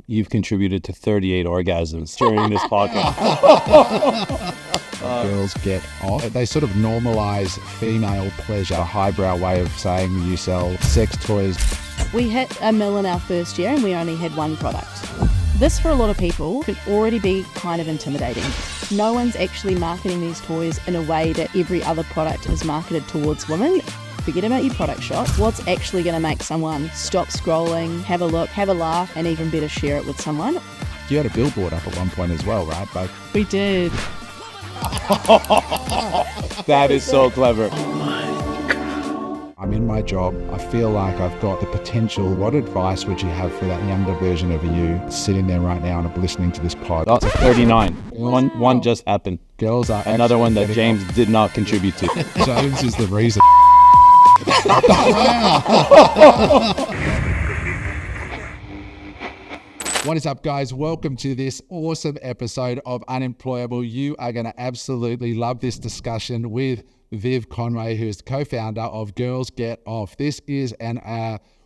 you've contributed to 38 orgasms during this podcast. Girls Get Off. They sort of normalise female pleasure, a highbrow way of saying you sell sex toys. We hit $1 million in our first year and we only had one product. This, for a lot of people, can already be kind of intimidating. No one's actually marketing these toys in a way that every other product is marketed towards women. Forget about your product shot. What's actually going to make someone stop scrolling, have a look, have a laugh, and even better, share it with someone? You had a billboard up at one point as well, right? But We did. That is so clever. I'm in my job. I feel like I've got the potential. What advice would you have for that younger version of you sitting there right now and listening to this pod? Oh, 39. One just happened. Girls are Another one that James did not contribute to. James is the reason. What is up, guys? Welcome to this awesome episode of Unemployable. You are going to absolutely love this discussion with Viv Conway, who is the co-founder of GirlsGetOff. This is an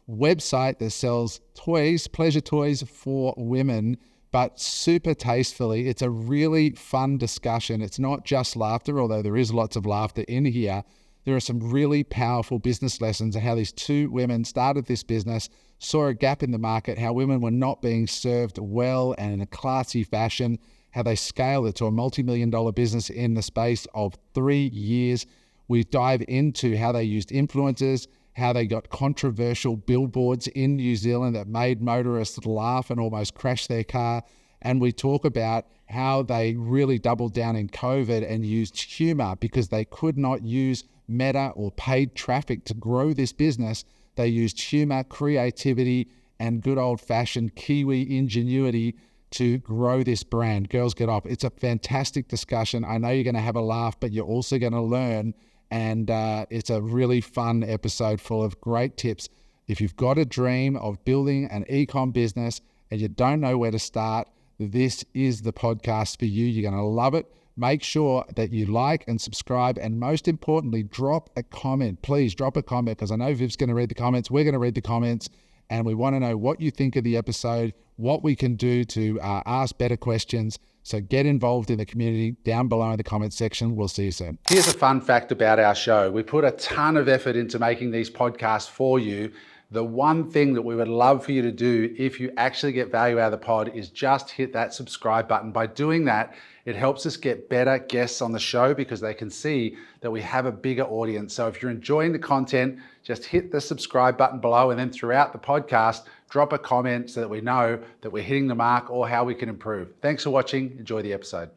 website that sells toys, pleasure toys for women, but super tastefully. It's a really fun discussion. It's not just laughter, although there is lots of laughter in here. There are some really powerful business lessons on how these two women started this business, saw a gap in the market, how women were not being served well and in a classy fashion, how they scaled it to a multi-million-dollar business in the space of 3 years. We dive into how they used influencers, how they got controversial billboards in New Zealand that made motorists laugh and almost crash their car. And we talk about how they really doubled down in COVID and used humor because they could not use Meta or paid traffic to grow this business. They used humor, creativity, and good old-fashioned Kiwi ingenuity to grow this brand. Girls Get Off. It's a fantastic discussion. I know you're going to have a laugh, but you're also going to learn. And it's a really fun episode full of great tips. If you've got a dream of building an e-com business and you don't know where to start, this is the podcast for you. You're going to love it. Make sure that you like and subscribe, and most importantly, drop a comment. Please drop a comment, because I know Viv's going to read the comments. We're going to read the comments, and we want to know what you think of the episode, what we can do to ask better questions. So get involved in the community down below in the comments section. We'll see you soon. Here's a fun fact about our show. We put a ton of effort into making these podcasts for you. The one thing that we would love for you to do if you actually get value out of the pod is just hit that subscribe button. By doing that, it helps us get better guests on the show because they can see that we have a bigger audience. So if you're enjoying the content, just hit the subscribe button below, and then throughout the podcast, drop a comment so that we know that we're hitting the mark or how we can improve. Thanks for watching. Enjoy the episode.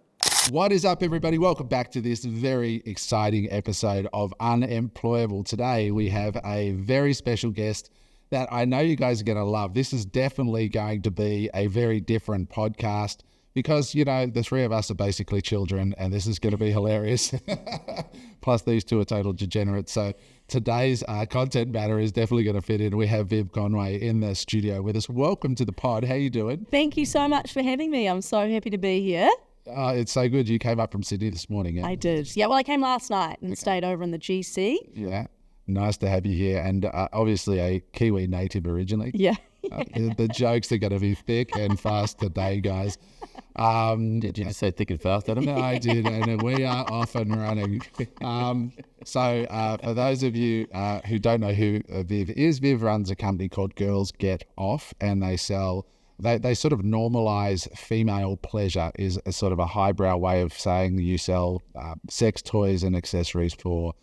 What is up, everybody? Welcome back to this very exciting episode of Unemployable. Today, we have a very special guest that I know you guys are going to love. This is definitely going to be a very different podcast because, you know, the three of us are basically children, and this is going to be hilarious. Plus, these two are total degenerates. So today's content matter is definitely going to fit in. We have Viv Conway in the studio with us. Welcome to the pod. How you doing? Thank you so much for having me. I'm so happy to be here. It's so good. You came up from Sydney this morning. Yeah? I did. Yeah, well, I came last night and stayed over in the GC. Yeah. Nice to have you here, and obviously a Kiwi native originally. Yeah. The jokes are going to be thick and fast today, guys. Did you just say thick and fast, Adam? No, I did, and we are off and running. So for those of you who don't know who Viv is, Viv runs a company called Girls Get Off, and they sell, they sort of normalise female pleasure, is a sort of a highbrow way of saying you sell sex toys and accessories for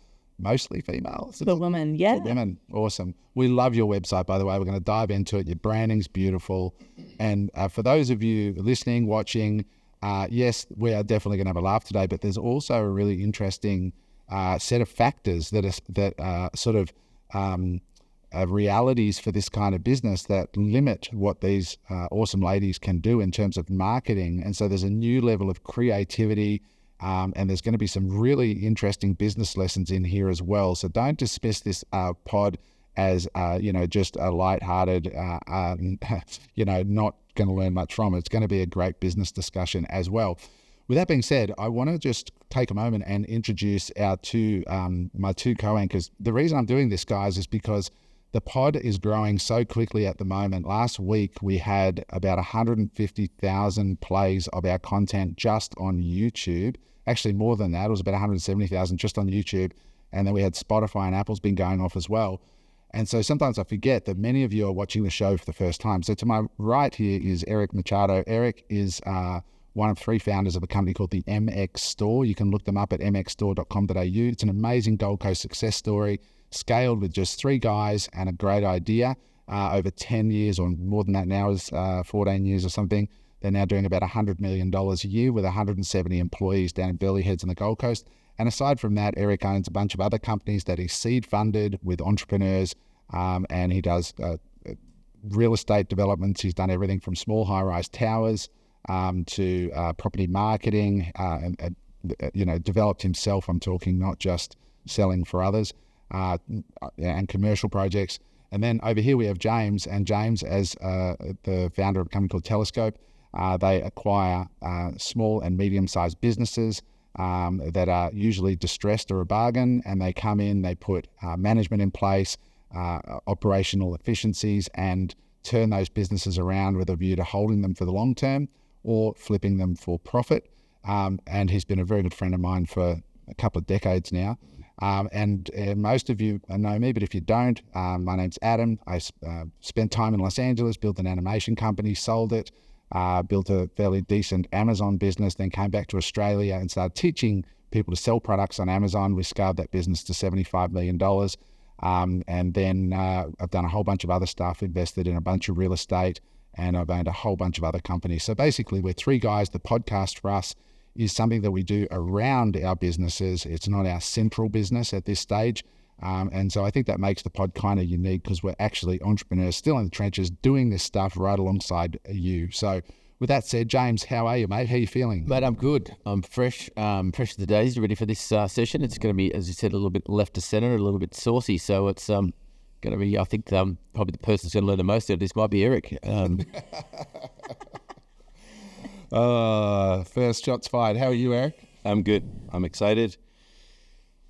mostly females. For women, yeah. For women, awesome. We love your website, by the way. We're going to dive into it. Your branding's beautiful. And for those of you listening, watching, yes, we are definitely going to have a laugh today, but there's also a really interesting set of factors that are sort of realities for this kind of business that limit what these awesome ladies can do in terms of marketing. And so there's a new level of creativity, and there's going to be some really interesting business lessons in here as well. So don't dismiss this pod as, just a lighthearted, not going to learn much from it. It's going to be a great business discussion as well. With that being said, I want to just take a moment and introduce our my two co-anchors. The reason I'm doing this, guys, is because The pod is growing so quickly at the moment. Last week, we had about 150,000 plays of our content just on YouTube. Actually, more than that. It was about 170,000 just on YouTube. And then we had Spotify and Apple's been going off as well. And so sometimes I forget that many of you are watching the show for the first time. So to my right here is Eric Machado. Eric is one of 3 founders of a company called the MX Store. You can look them up at mxstore.com.au. It's an amazing Gold Coast success story, scaled with just 3 guys and a great idea over 10 years or more than that now, is 14 years or something. They're now doing about $100 million a year with 170 employees down in Burleigh Heads on the Gold Coast. And aside from that, Eric owns a bunch of other companies that he's seed funded with entrepreneurs, and he does real estate developments. He's done everything from small high-rise towers to property marketing, and developed himself. I'm talking not just selling for others, and commercial projects. And then over here we have James, and James, as the founder of a company called Telescope, they acquire small and medium-sized businesses that are usually distressed or a bargain, and they come in, they put management in place, operational efficiencies, and turn those businesses around with a view to holding them for the long term or flipping them for profit. And he's been a very good friend of mine for a couple of decades now. And most of you know me, but if you don't, my name's Adam. I spent time in Los Angeles, built an animation company, sold it, built a fairly decent Amazon business, then came back to Australia and started teaching people to sell products on Amazon. We scaled that business to $75 million. And then I've done a whole bunch of other stuff, invested in a bunch of real estate, and I've owned a whole bunch of other companies. So basically, we're 3 guys. The podcast for us is something that we do around our businesses. It's not our central business at this stage. And so I think that makes the pod kind of unique because we're actually entrepreneurs still in the trenches doing this stuff right alongside you. So with that said, James, how are you, mate? How are you feeling? Mate, I'm good. I'm fresh as the days, ready for this session. It's going to be, as you said, a little bit left to center, a little bit saucy. So it's going to be, I think, probably the person who's going to learn the most out of this might be Eric. First shots fired. How are you, Eric? I'm good. I'm excited.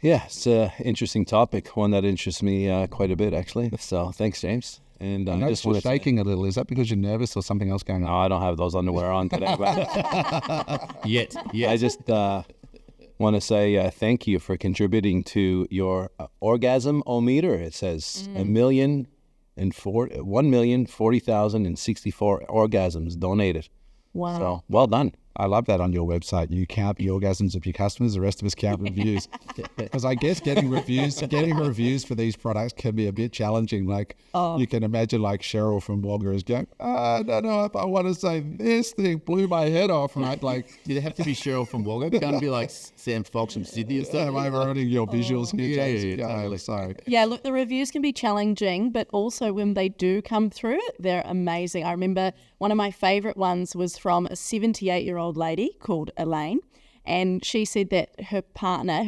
Yeah, it's an interesting topic, one that interests me quite a bit, actually. So thanks, James. And I noticed you're shaking a little. Is that because you're nervous or something else going on? No, I don't have those underwear on today. But Yet. I just want to say thank you for contributing to your orgasm-o-meter. It says 1,040,064 orgasms donated. Wow. So well done. I love that on your website. You count the orgasms of your customers. The rest of us count reviews. Because I guess getting reviews for these products can be a bit challenging. Like you can imagine, like Cheryl from Wagga is going, I don't know if I want to say this thing blew my head off, right? Like, Did it have to be Cheryl from Wagga? Can't it be like Sam Fox from Sydney or something? am I ruining your visuals here, James? Yeah, totally. So Yeah, look, the reviews can be challenging, but also when they do come through, they're amazing. I remember one of my favourite ones was from a 78-year-old lady called Elaine, and she said that her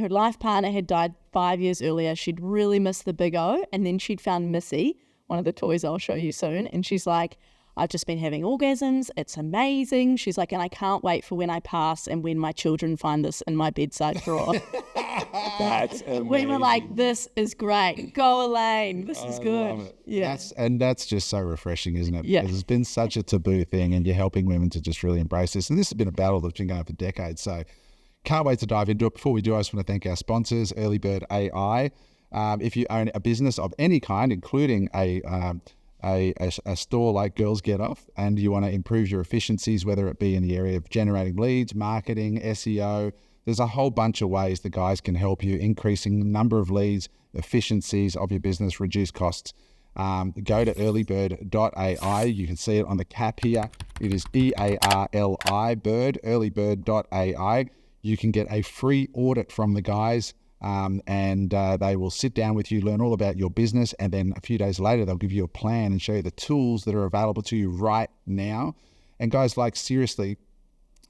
life partner had died 5 years earlier. She'd really missed the big O, and then she'd found Missy, one of the toys I'll show you soon, and she's like, I've just been having orgasms. It's amazing. She's like, and I can't wait for when I pass and when my children find this in my bedside drawer. That's amazing. We were like, this is great. Go, Elaine. This is good. love it. Yeah. That's just so refreshing, isn't it? Yeah. Because it's been such a taboo thing, and you're helping women to just really embrace this. And this has been a battle that's been going on for decades. So can't wait to dive into it. Before we do, I just want to thank our sponsors, Early Bird AI. If you own a business of any kind, including a store like GirlsGetOff, and you want to improve your efficiencies, whether it be in the area of generating leads, marketing, SEO, there's a whole bunch of ways the guys can help you, increasing the number of leads, efficiencies of your business, reduce costs. Go to earlybird.ai. You can see it on the cap here. It is EARLI bird, earlybird.ai. You can get a free audit from the guys, and they will sit down with you, learn all about your business, and then a few days later they'll give you a plan and show you the tools that are available to you right now. And guys, like, seriously,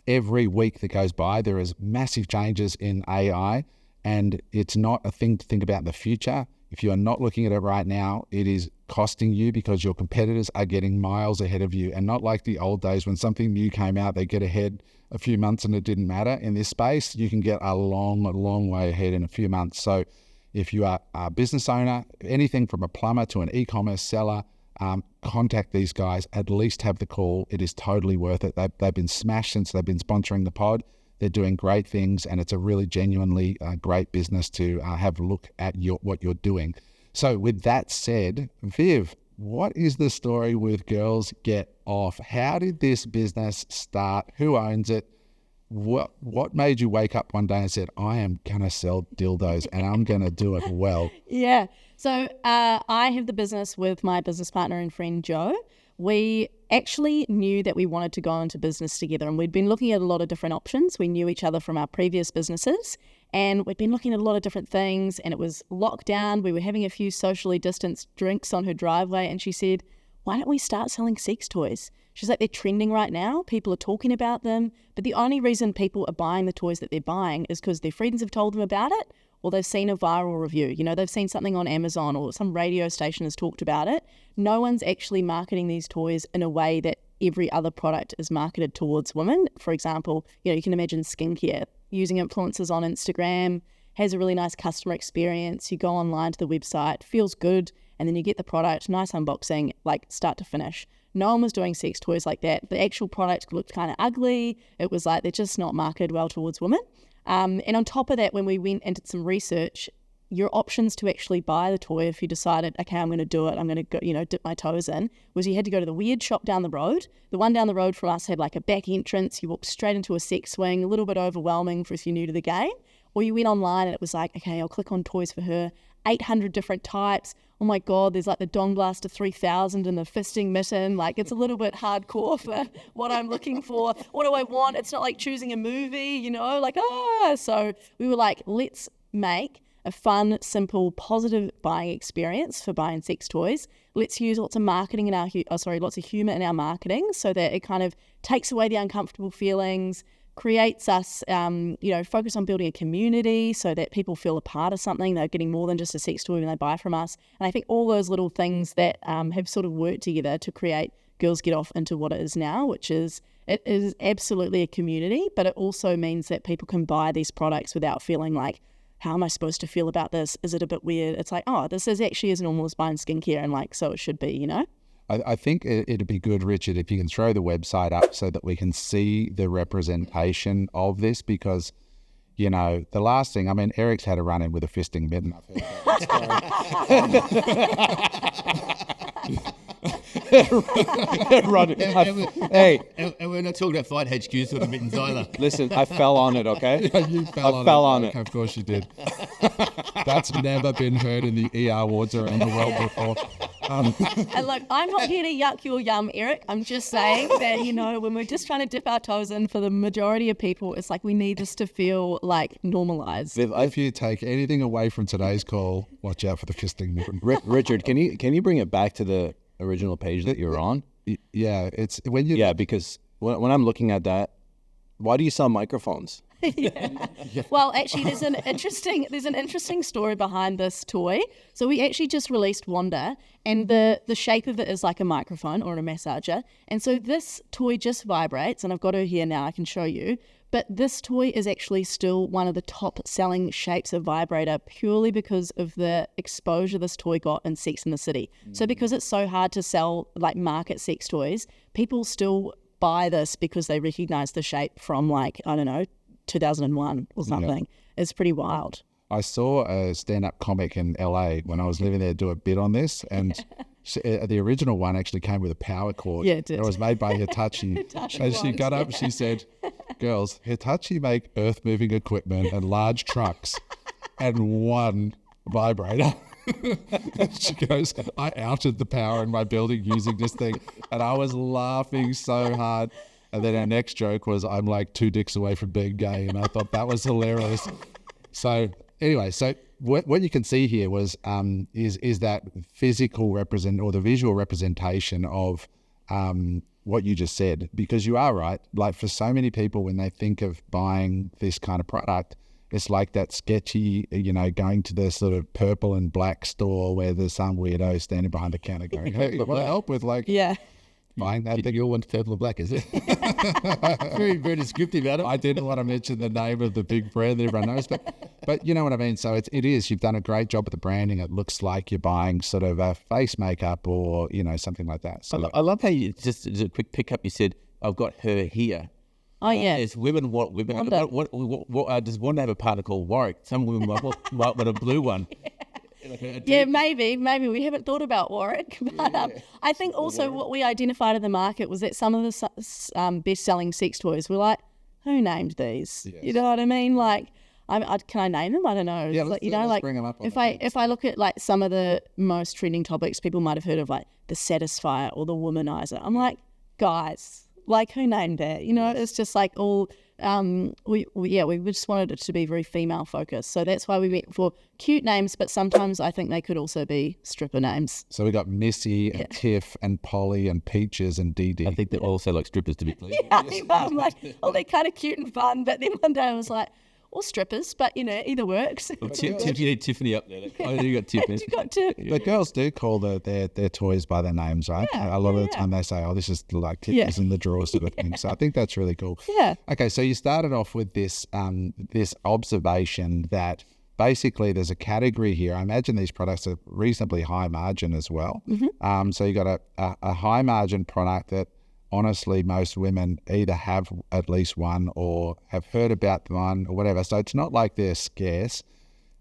every week that goes by there is massive changes in AI, and it's not a thing to think about in the future. If you are not looking at it right now, it is costing you because your competitors are getting miles ahead of you, and not like the old days when something new came out, they get ahead a few months and it didn't matter. In this space, you can get a long way ahead in a few months. So if you are a business owner, anything from a plumber to an e-commerce seller, contact these guys. At least have the call. It is totally worth it. They've been smashed since they've been sponsoring the pod. They're doing great things, and it's a really genuinely great business to have a look at what you're doing. So with that said, Viv, what is the story with Girls Get Off? How did this business start? Who owns it? What made you wake up one day and said, I am going to sell dildos and I'm going to do it well? Yeah. So I have the business with my business partner and friend, Joe. We actually knew that we wanted to go into business together, and we'd been looking at a lot of different options. We knew each other from our previous businesses, and we'd been looking at a lot of different things, and it was lockdown. We were having a few socially distanced drinks on her driveway, and she said, why don't we start selling sex toys? She's like, they're trending right now. People are talking about them, but the only reason people are buying the toys that they're buying is because their friends have told them about it, or they've seen a viral review. You know, they've seen something on Amazon or some radio station has talked about it. No one's actually marketing these toys in a way that every other product is marketed towards women. For example, you know, you can imagine skincare, using influencers on Instagram, has a really nice customer experience. You go online to the website, feels good, and then you get the product, nice unboxing, like start to finish. No one was doing sex toys like that. The actual product looked kind of ugly. It was like they're just not marketed well towards women. And on top of that, when we went and did some research, your options to actually buy the toy, if you decided, okay, I'm going to do it, I'm going to go, you know, dip my toes in, was you had to go to the weird shop down the road. The one down the road from us had like a back entrance. You walked straight into a sex swing, a little bit overwhelming for if you're new to the game. Or you went online and it was like, okay, I'll click on toys for her, 800 different types. Oh my God, there's like the Dong Blaster 3000 and the fisting mitten. Like it's a little bit hardcore for what I'm looking for. What do I want? It's not like choosing a movie, you know, like, So we were like, let's make a fun, simple, positive buying experience for buying sex toys. Let's use lots of marketing in lots of humor in our marketing so that it kind of takes away the uncomfortable feelings, creates us, focus on building a community so that people feel a part of something. They're getting more than just a sex toy when they buy from us. And I think all those little things that have sort of worked together to create Girls Get Off into what it is now, which is, it is absolutely a community, but it also means that people can buy these products without feeling like, how am I supposed to feel about this? Is it a bit weird? It's like, oh, this is actually as normal as buying skincare, and like, so it should be, you know? I think it'd be good, Richard, if you can throw the website up so that we can see the representation of this, because, you know, the last thing, I mean, Eric's had a run-in with a fisting mitten. I've heard that. Hey, And we're not talking about Fight HQs with the mittens either. listen, I fell on it, okay? You fell on it. Of course you did. That's never been heard in the ER wards around the world before. And look, I'm not here to yuck your yum, Eric. I'm just saying that, you know, when we're just trying to dip our toes in, for the majority of people, it's like we need this to feel like normalised. If you take anything away from today's call, watch out for the fisting mitten. Richard, can you bring it back to the original page that you're on? Yeah, it's when you. Yeah, because when I'm looking at that, why do you sell microphones? Yeah. Well, actually, there's an interesting story behind this toy. So we actually just released Wanda, and the shape of it is like a microphone or a massager. And so this toy just vibrates, and I've got her here now, I can show you. But this toy is actually still one of the top selling shapes of vibrator purely because of the exposure this toy got in Sex and the City. So because it's so hard to sell, like market sex toys, people still buy this because they recognize the shape from, like, I don't know, 2001 or something. Yeah. It's pretty wild. I saw a stand-up comic in LA when I was living there do a bit on this, and the original one actually came with a power cord. Yeah, it did. It was made by Hitachi. And she got up and she said, girls, Hitachi make earth-moving equipment and large trucks and one vibrator. She goes, I outed the power in my building using this thing, and I was laughing so hard. And then our next joke was, I'm like 2 dicks away from being gay, and I thought that was hilarious. So anyway, so what you can see here was is that physical the visual representation of what you just said, because you are right. Like, for so many people, when they think of buying this kind of product, it's like that sketchy, you know, going to the sort of purple and black store where there's some weirdo standing behind the counter going, hey, what help with, like... Yeah. buying that thing. You all want purple or black, is it? Very, very descriptive, Adam. I didn't want to mention the name of the big brand that everyone knows, but you know what I mean. So it is. You've done a great job with the branding. It looks like you're buying sort of a face makeup or something like that. So I love how you just as a quick pickup. You said, "I've got her here." Oh, yeah. As women want women. Wanda. Does Wanda have a partner called Warwick? Some women might want a blue one. Yeah, maybe we haven't thought about Warwick, but I think also what we identified in the market was that some of the best-selling sex toys were like, who named these? Yes. You know what I mean? Like, can I name them? I don't know. Yeah, It's let's bring them up on if I look at like some of the most trending topics, people might have heard of like the Satisfier or the Womanizer. I'm like, guys, like who named that? It's just like all. We just wanted it to be very female focused, so that's why we went for cute names. But sometimes I think they could also be stripper names. So we got Missy and Tiff and Polly and Peaches and Dee Dee. I think they're also like strippers, to be clear. Yeah, I'm like, oh, they're kind of cute and fun. But then one day I was like, or strippers, but either works. Well, you need Tiffany up there. Oh, you got Tiffany. You got to. The girls do call their toys by their names, right? Yeah, a lot of the time they say, "Oh, this is like Tiffany's in the drawers," sort of thing. So I think that's really cool. Yeah. Okay, so you started off with this this observation that basically there's a category here. I imagine these products are reasonably high margin as well. Mm-hmm. So you got a high margin product that honestly most women either have at least one or have heard about one or whatever. So it's not like they're scarce.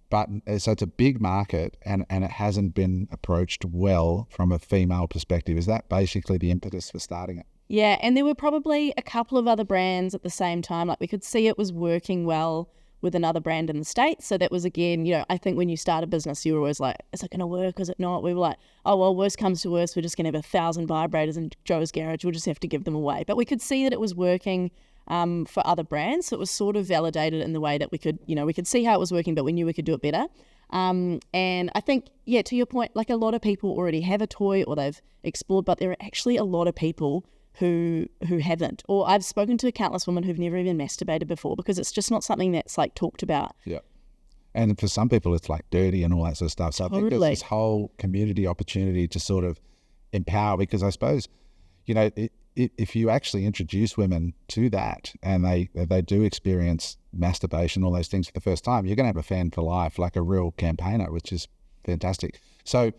But so it's a big market and it hasn't been approached well from a female perspective. Is that basically the impetus for starting it? Yeah, and there were probably a couple of other brands at the same time. Like we could see it was working well with another brand in the States. So that was, again, I think when you start a business, you were always like, is it going to work? Is it not? We were like, oh, well, worst comes to worst, we're just going to have 1,000 vibrators in Joe's garage. We'll just have to give them away. But we could see that it was working for other brands. So it was sort of validated in the way that we could see how it was working, but we knew we could do it better. And I think, to your point, like a lot of people already have a toy or they've explored, but there are actually a lot of people who haven't. Or I've spoken to countless women who've never even masturbated before because it's just not something that's like talked about. Yeah. And for some people, it's like dirty and all that sort of stuff. So I think there's this whole community opportunity to sort of empower, because I suppose, if you actually introduce women to that and they do experience masturbation, all those things for the first time, you're going to have a fan for life, like a real campaigner, which is fantastic. So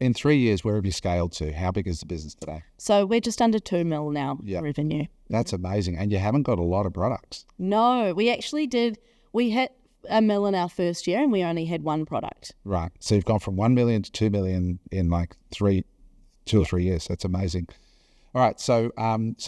in 3 years, where have you scaled to? How big is the business today? So we're just under 2 mil now revenue. That's amazing. And you haven't got a lot of products. No, we actually did. We hit 1 mil in our first year and we only had one product. Right. So you've gone from 1 million to 2 million in like 2 or 3 years. That's amazing. All right. So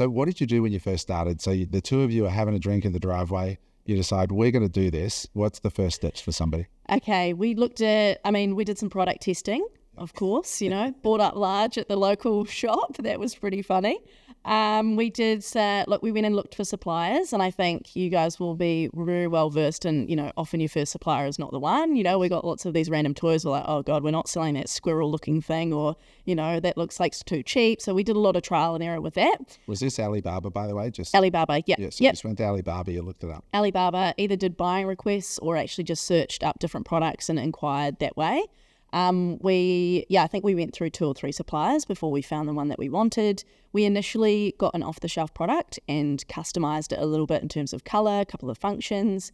what did you do when you first started? So the two of you are having a drink in the driveway. You decide, we're going to do this. What's the first steps for somebody? Okay. We did some product testing. Of course, bought up large at the local shop. That was pretty funny. We did, we went and looked for suppliers, and I think you guys will be very well versed in, often your first supplier is not the one. We got lots of these random toys. We're like, oh God, we're not selling that squirrel looking thing, or, that looks like it's too cheap. So we did a lot of trial and error with that. Was this Alibaba, by the way? Alibaba, yeah. Yeah, so you just went to Alibaba, you looked it up. Alibaba either did buying requests or actually just searched up different products and inquired that way. I think we went through 2 or 3 suppliers before we found the one that we wanted. We initially got an off-the-shelf product and customized it a little bit in terms of color, a couple of functions,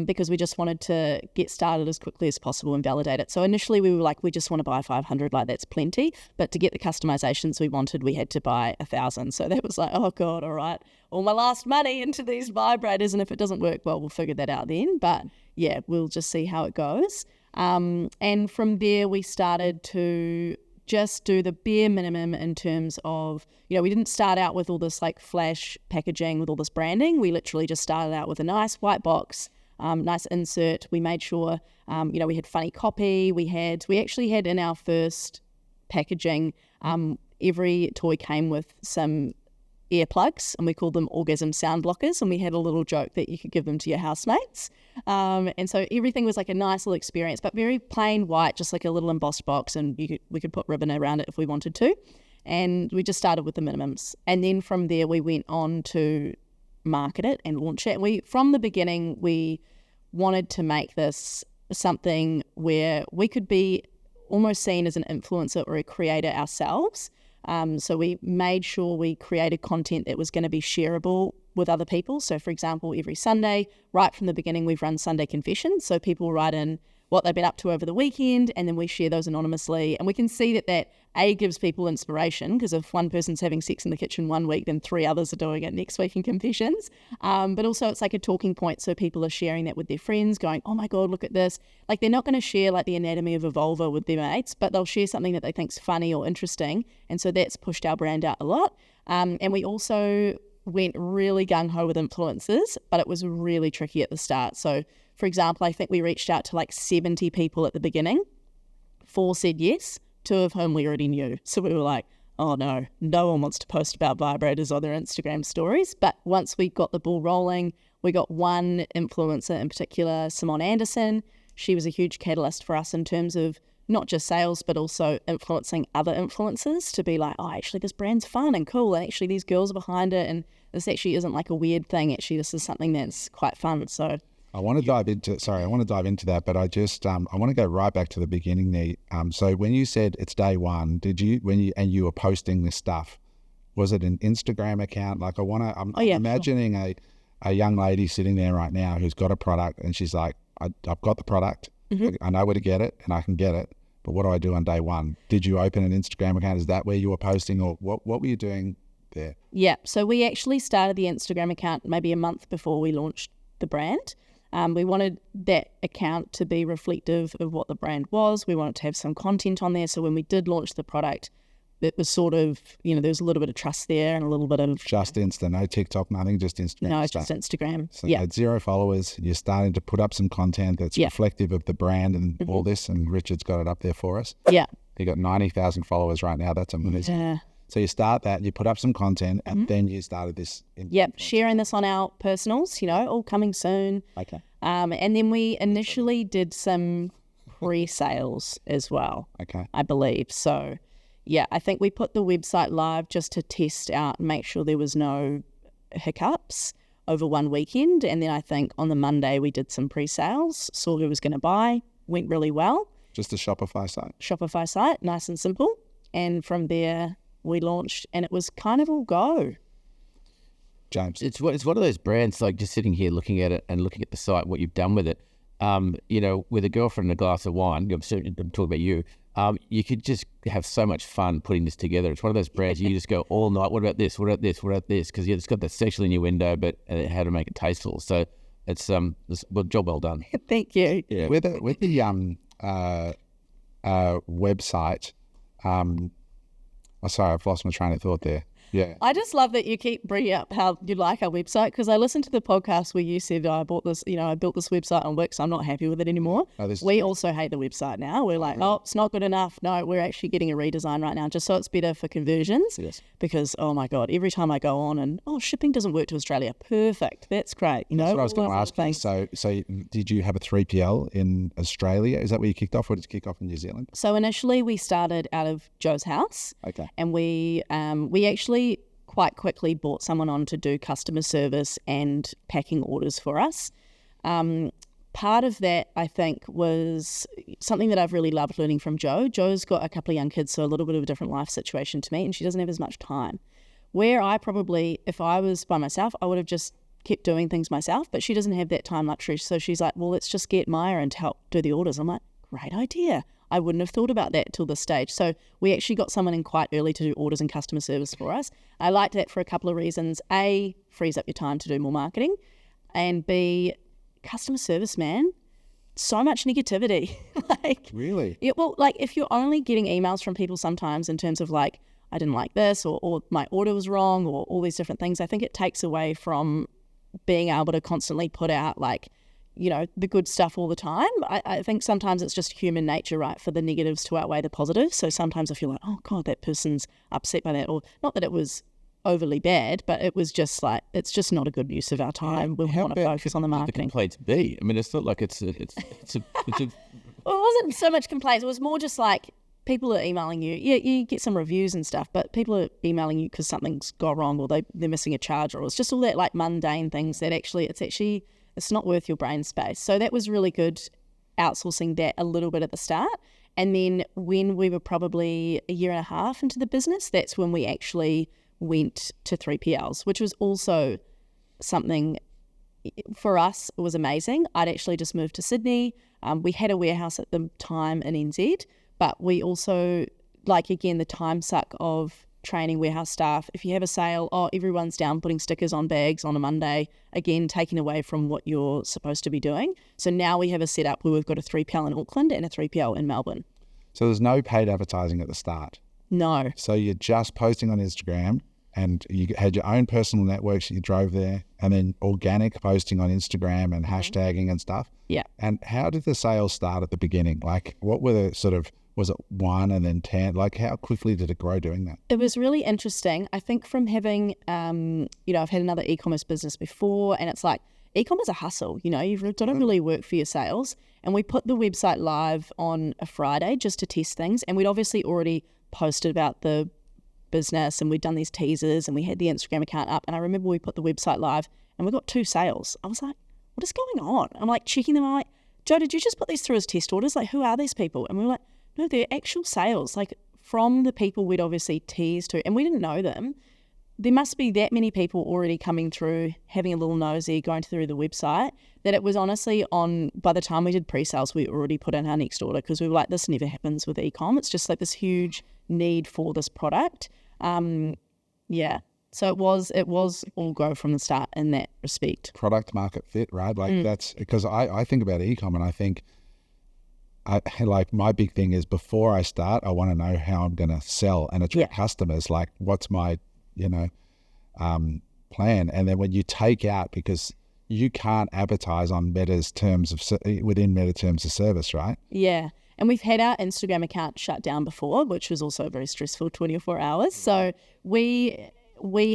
because we just wanted to get started as quickly as possible and validate it. So initially we were like, we just want to buy 500, like that's plenty. But to get the customizations we wanted, we had to buy 1,000. So that was like, oh God, all right, all my last money into these vibrators. And if it doesn't work, well, we'll figure that out then. But yeah, we'll just see how it goes. And from there, we started to just do the bare minimum in terms of, we didn't start out with all this like flash packaging with all this branding. We literally just started out with a nice white box, nice insert. We made sure, we had funny copy. We actually had in our first packaging, every toy came with some earplugs, and we called them orgasm sound blockers, and we had a little joke that you could give them to your housemates, and so everything was like a nice little experience, but very plain white, just like a little embossed box, and we could put ribbon around it if we wanted to. And we just started with the minimums, and then from there we went on to market it and launch it. And from the beginning we wanted to make this something where we could be almost seen as an influencer or a creator ourselves. So we made sure we created content that was going to be shareable with other people. So for example, every Sunday, right from the beginning, we've run Sunday confessions. So people write in what they've been up to over the weekend, and then we share those anonymously. And we can see that A, gives people inspiration, because if one person's having sex in the kitchen one week, then 3 others are doing it next week in confessions. But also it's like a talking point, so people are sharing that with their friends, going, oh my God, look at this. Like, they're not going to share like the anatomy of a vulva with their mates, but they'll share something that they think's funny or interesting. And so that's pushed our brand out a lot. And we also went really gung-ho with influencers, but it was really tricky at the start. So for example, I think we reached out to like 70 people at the beginning. 4 said yes, 2 of whom we already knew. So we were like, oh no one wants to post about vibrators on their Instagram stories. But once we got the ball rolling, we got one influencer in particular, Simone Anderson. She was a huge catalyst for us in terms of not just sales, but also influencing other influencers to be like, oh, actually this brand's fun and cool, and actually these girls are behind it, and this actually isn't like a weird thing. Actually, this is something that's quite fun. So I want to dive into that, but I just I want to go right back to the beginning there. So when you said it's day one, you were posting this stuff, was it an Instagram account? Like, I'm imagining a young lady sitting there right now who's got a product, and she's like, I've got the product, I know where to get it, and I can get it, but what do I do on day one? Did you open an Instagram account? Is that where you were posting, or what were you doing there? Yeah, so we actually started the Instagram account maybe a month before we launched the brand. We wanted that account to be reflective of what the brand was. We wanted to have some content on there. So when we did launch the product, it was sort of, there was a little bit of trust there and a little bit of... Just Insta, no TikTok, nothing, just Instagram. No, it's just Instagram. So you had 0 followers. You're starting to put up some content that's reflective of the brand and all this, and Richard's got it up there for us. Yeah. You got 90,000 followers right now. That's amazing. Yeah. So you start that, you put up some content, and then you started this. Sharing this on our personals, all coming soon. Okay. And then we initially did some pre-sales as well. Okay. I believe. So, yeah, I think we put the website live just to test out and make sure there was no hiccups over one weekend. And then I think on the Monday we did some pre-sales, saw who was going to buy, went really well. Just a Shopify site? Shopify site, nice and simple. And from there we launched, and it was kind of all go. James, it's one of those brands, like just sitting here looking at it and looking at the site, what you've done with it. With a girlfriend and a glass of wine, I'm talking about you. You could just have so much fun putting this together. It's one of those brands you just go all night. What about this? What about this? What about this? Because it's got that sexual innuendo, but how to make it tasteful. So it's job well done. Thank you. Yeah. With the website. Sorry, I've lost my train of thought there. Yeah. I just love that you keep bringing up how you like our website, because I listened to the podcast where you said, I bought this, I built this website on Wix, I'm not happy with it anymore. We also hate the website now. We're like, it's not good enough. No, we're actually getting a redesign right now just so it's better for conversions. Yes. Because, oh my God, every time I go on and, shipping doesn't work to Australia. Perfect. That's great. That's what I was going to ask you. So did you have a 3PL in Australia? Is that where you kicked off, or did you kick off in New Zealand? So initially we started out of Joe's house. Okay. And we actually quite quickly brought someone on to do customer service and packing orders for us. Part of that, I think, was something that I've really loved learning from Joe. Joe's got a couple of young kids, so a little bit of a different life situation to me, and she doesn't have as much time. Where I probably, if I was by myself, I would have just kept doing things myself, but she doesn't have that time luxury. So she's like, well, let's just get Maya in to help do the orders. I'm like, great idea. I wouldn't have thought about that till this stage. So we actually got someone in quite early to do orders and customer service for us. I liked that for a couple of reasons. A, frees up your time to do more marketing. And B, customer service, man, so much negativity. Really? Yeah, well, if you're only getting emails from people sometimes in terms of I didn't like this, or my order was wrong, or all these different things, I think it takes away from being able to constantly put out the good stuff all the time. I think sometimes it's just human nature, right, for the negatives to outweigh the positives. So sometimes I feel like, oh God, that person's upset by that, or not that it was overly bad, but it was just it's just not a good use of our time. We want to focus on the marketing. The complaints be? I mean, it's not like it's a Well, it wasn't so much complaints. It was more just people are emailing you. Yeah, you get some reviews and stuff, but people are emailing you because something's gone wrong, or they're missing a charge, or it's just all that mundane things that it's not worth your brain space. So that was really good, outsourcing that a little bit at the start. And then when we were probably a year and a half into the business, that's when we actually went to 3PLs, which was also something for us. It was amazing. I'd actually just moved to Sydney. We had a warehouse at the time in NZ, but we also, like, again, the time suck of training warehouse staff. If you have a sale, everyone's down putting stickers on bags on a Monday, again, taking away from what you're supposed to be doing. So now we have a setup where we've got a 3PL in Auckland and a 3PL in Melbourne. So there's no paid advertising at the start. No. So you're just posting on Instagram, and you had your own personal networks that you drove there, and then organic posting on Instagram and hashtagging and stuff. Yeah. And how did the sales start at the beginning? Like, what were the sort of, was it 1 and then 10? Like, how quickly did it grow doing that? It was really interesting. I think from having, I've had another e-commerce business before, and it's like, e-commerce is a hustle, you don't really work for your sales. And we put the website live on a Friday just to test things. And we'd obviously already posted about the business, and we'd done these teasers, and we had the Instagram account up. And I remember we put the website live and we got 2 sales. I was like, what is going on? I'm like checking them. I'm like, Joe, did you just put these through as test orders? Like, who are these people? And we were like, no, they're actual sales, like from the people we'd obviously teased to, and we didn't know them. There must be that many people already coming through, having a little nosy, going through the website, that it was honestly by the time we did pre-sales, we already put in our next order, because we were like, this never happens with e-com. It's just like this huge need for this product. So it was all go from the start in that respect. Product market fit, right? Like that's, because I think about e-com, and I think, like, my big thing is, before I start, I want to know how I'm going to sell and attract customers. Like, what's my, plan? And then when you take out, because you can't advertise on Meta's within Meta terms of service, right? Yeah. And we've had our Instagram account shut down before, which was also very stressful, 24 hours. So we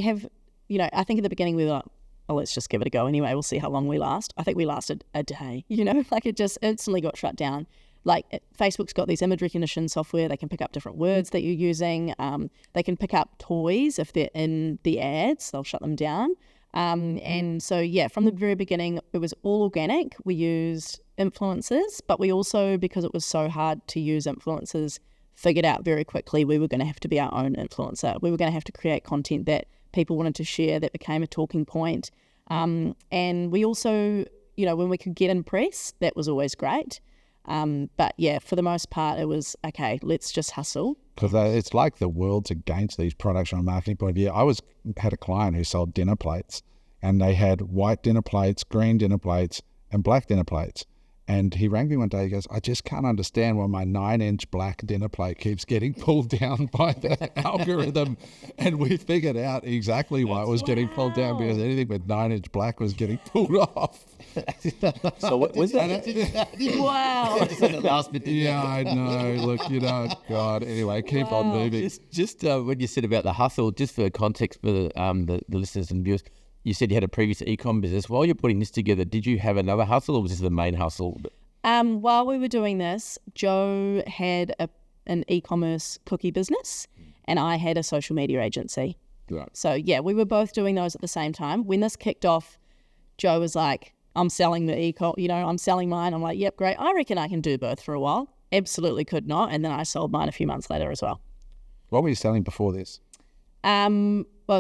have, I think at the beginning we were like, oh, let's just give it a go anyway. We'll see how long we last. I think we lasted a day, like it just instantly got shut down. Like, Facebook's got these image recognition software. They can pick up different words that you're using. They can pick up toys if they're in the ads. They'll shut them down. And so, from the very beginning, it was all organic. We used influencers, but we also, because it was so hard to use influencers, figured out very quickly we were going to have to be our own influencer. We were going to have to create content that people wanted to share, that became a talking point. And we also, when we could get in press, that was always great. But for the most part, it was, okay, let's just hustle. Because it's like the world's against these products from a marketing point of view. I had a client who sold dinner plates, and they had white dinner plates, green dinner plates, and black dinner plates. And he rang me one day, he goes, I just can't understand why my 9-inch black dinner plate keeps getting pulled down by the algorithm. And we figured out exactly why it was getting pulled down, because anything with 9-inch black was getting pulled off. So what was that? Wow. Yeah, I know. Look, God. Anyway, keep on moving. Just when you said about the hustle, just for context for the listeners and viewers, you said you had a previous e-com business. While you're putting this together, did you have another hustle, or was this the main hustle? While we were doing this, Joe had an e-commerce cookie business, and I had a social media agency. Right. So, we were both doing those at the same time. When this kicked off, Joe was like, I'm selling the e-com, I'm selling mine. I'm like, yep, great. I reckon I can do both for a while. Absolutely could not. And then I sold mine a few months later as well. What were you selling before this?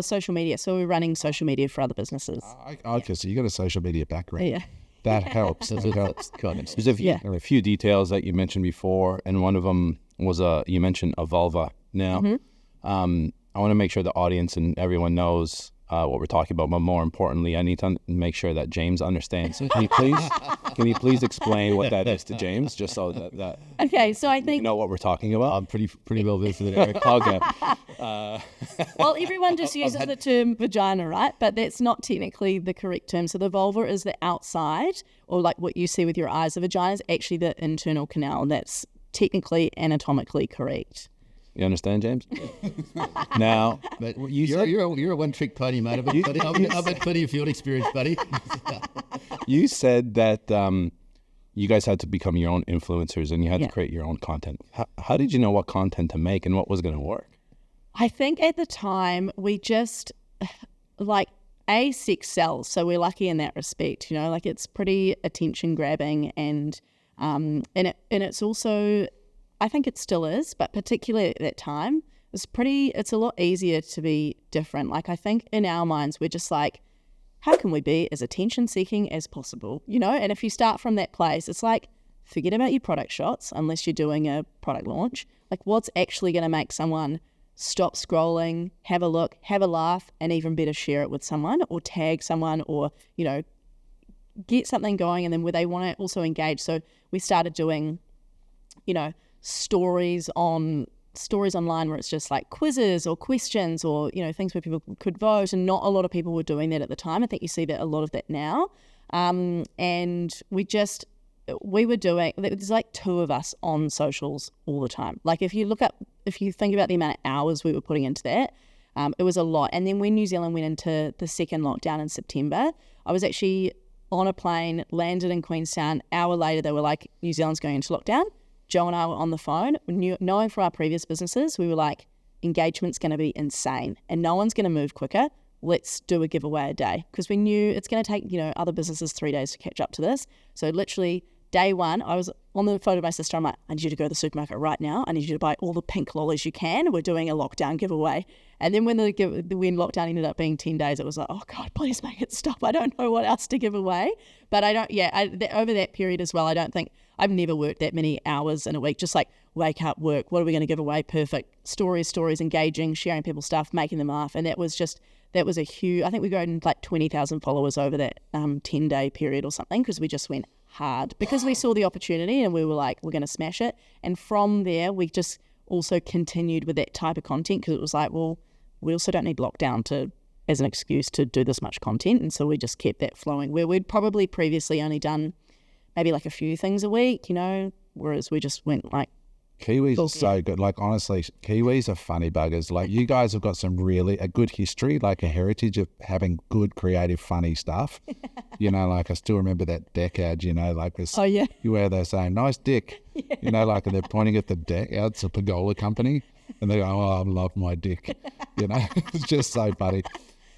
Social media. So we're running social media for other businesses. Okay, so you got a social media background. Yeah. That helps. It helps. There's a few details that you mentioned before, and one of them was you mentioned a vulva. Now, I want to make sure the audience and everyone knows what we're talking about, but more importantly, I need to make sure that James understands. Can you please explain what that is to James, just so that okay, so I think you know what we're talking about? I'm pretty well versed in the area. Okay. Well, everyone just uses the term vagina, right? But that's not technically the correct term. So the vulva is the outside, or like what you see with your eyes. The vagina is actually the internal canal, and that's technically anatomically correct. You understand, James? Now, But you're a one-trick pony, mate. I've had plenty of field experience, buddy. you said that you guys had to become your own influencers, and you had to create your own content. How did you know what content to make and what was going to work? I think at the time we just sex sells, so we're lucky in that respect. It's pretty attention grabbing, and it's also, I think it still is, but particularly at that time, it's a lot easier to be different. Like, I think in our minds, we're just like, how can we be as attention seeking as possible? You know, and if you start from that place, it's like, forget about your product shots unless you're doing a product launch. Like, what's actually going to make someone stop scrolling, have a look, have a laugh, and even better, share it with someone or tag someone or, you know, get something going, and then where they want to also engage. So we started doing, you know, stories online where it's just like quizzes or questions or, you know, things where people could vote, and not a lot of people were doing that at the time. I think you see that a lot of that now. And we were doing, there's like 2 of us on socials all the time. Like, if you think about the amount of hours we were putting into that, it was a lot. And then when New Zealand went into the second lockdown in September, I was actually on a plane, landed in Queenstown. Hour later, they were like, New Zealand's going into lockdown. Joe and I were on the phone. Knowing from our previous businesses, we were like, engagement's going to be insane and no one's going to move quicker. Let's do a giveaway a day, because we knew it's going to take, you know, other businesses 3 days to catch up to this. So literally day one, I was on the phone with my sister. I'm like, I need you to go to the supermarket right now. I need you to buy all the pink lollies you can. We're doing a lockdown giveaway. And then when lockdown ended up being 10 days, it was like, oh God, please make it stop. I don't know what else to give away. But over that period as well, I've never worked that many hours in a week. Just like, wake up, work. What are we going to give away? Perfect. Stories, engaging, sharing people's stuff, making them laugh. And that was a huge, I think we grew like 20,000 followers over that 10-day period or something, because we just went hard because we saw the opportunity and we were like, we're going to smash it. And from there, we just also continued with that type of content, because it was like, well, we also don't need lockdown as an excuse to do this much content. And so we just kept that flowing, where we'd probably previously only done maybe like a few things a week, you know, whereas we just went like, Kiwis are so good. Like, honestly, Kiwis are funny buggers. Like, you guys have got a good history, like a heritage of having good, creative, funny stuff. You know, like, I still remember that deck ad, you know, like this. Oh, yeah. Where they're saying, nice dick. Yeah. You know, like, and they're pointing at the deck. It's a pergola company. And they go, oh, I love my dick. You know, it's just so funny.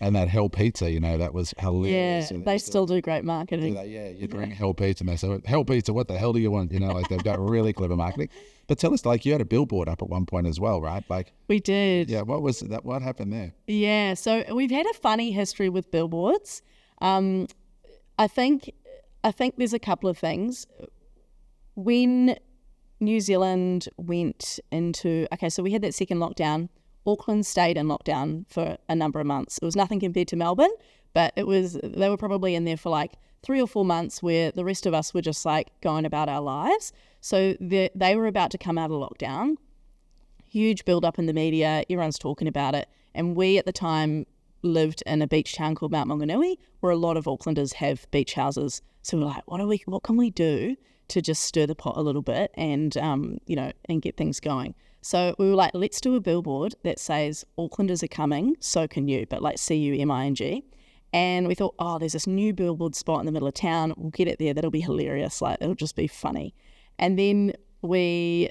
And that Hell Pizza, you know, that was hilarious. Yeah, they still do great marketing. You drink Hell Pizza and they say, Hell Pizza, what the hell do you want? You know, like, they've got really clever marketing. But tell us, like, you had a billboard up at one point as well, right? Like, we did. Yeah, what was that? What happened there? Yeah, so we've had a funny history with billboards. I think there's a couple of things. When New Zealand went into, so we had that second lockdown. Auckland stayed in lockdown for a number of months. It was nothing compared to Melbourne, but they were probably in there for like 3 or 4 months, where the rest of us were just like going about our lives. So they were about to come out of lockdown. Huge build up in the media. Everyone's talking about it. And we at the time lived in a beach town called Mount Maunganui, where a lot of Aucklanders have beach houses. So we're like, what can we do to just stir the pot a little bit and, and get things going? So we were like, let's do a billboard that says Aucklanders are coming, so can you, but like CUMING. And we thought, there's this new billboard spot in the middle of town. We'll get it there. That'll be hilarious. Like, it'll just be funny. And then the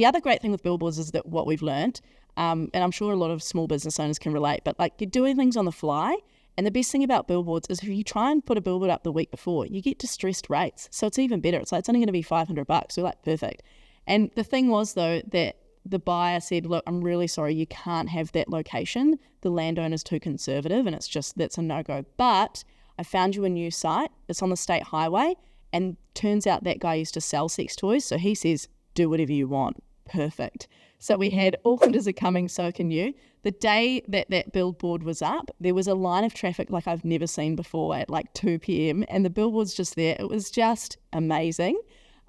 other great thing with billboards is that what we've learned, and I'm sure a lot of small business owners can relate, but like, you're doing things on the fly. And the best thing about billboards is if you try and put a billboard up the week before, you get distressed rates. So it's even better. It's like, it's only going to be $500. We're like, perfect. And the thing was, though, that the buyer said, look, I'm really sorry, you can't have that location. The landowner's too conservative and that's a no-go. But I found you a new site. It's on the state highway. And turns out that guy used to sell sex toys. So he says, do whatever you want. Perfect. So we had Aucklanders are coming, so can you. The day that billboard was up, there was a line of traffic like I've never seen before at like 2 p.m. And the billboard's just there. It was just amazing.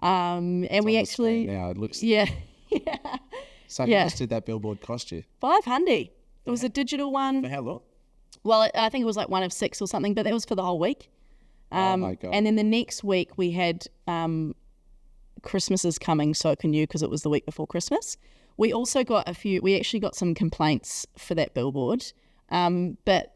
And it's we actually now it looks yeah. So how much did that billboard cost you? $500. It was a digital one. For how long? Well, I think it was like 1 of 6 or something, but that was for the whole week. Oh my God. And then the next week we had Christmas is coming, so can you, because it was the week before Christmas. We also got we actually got some complaints for that billboard, but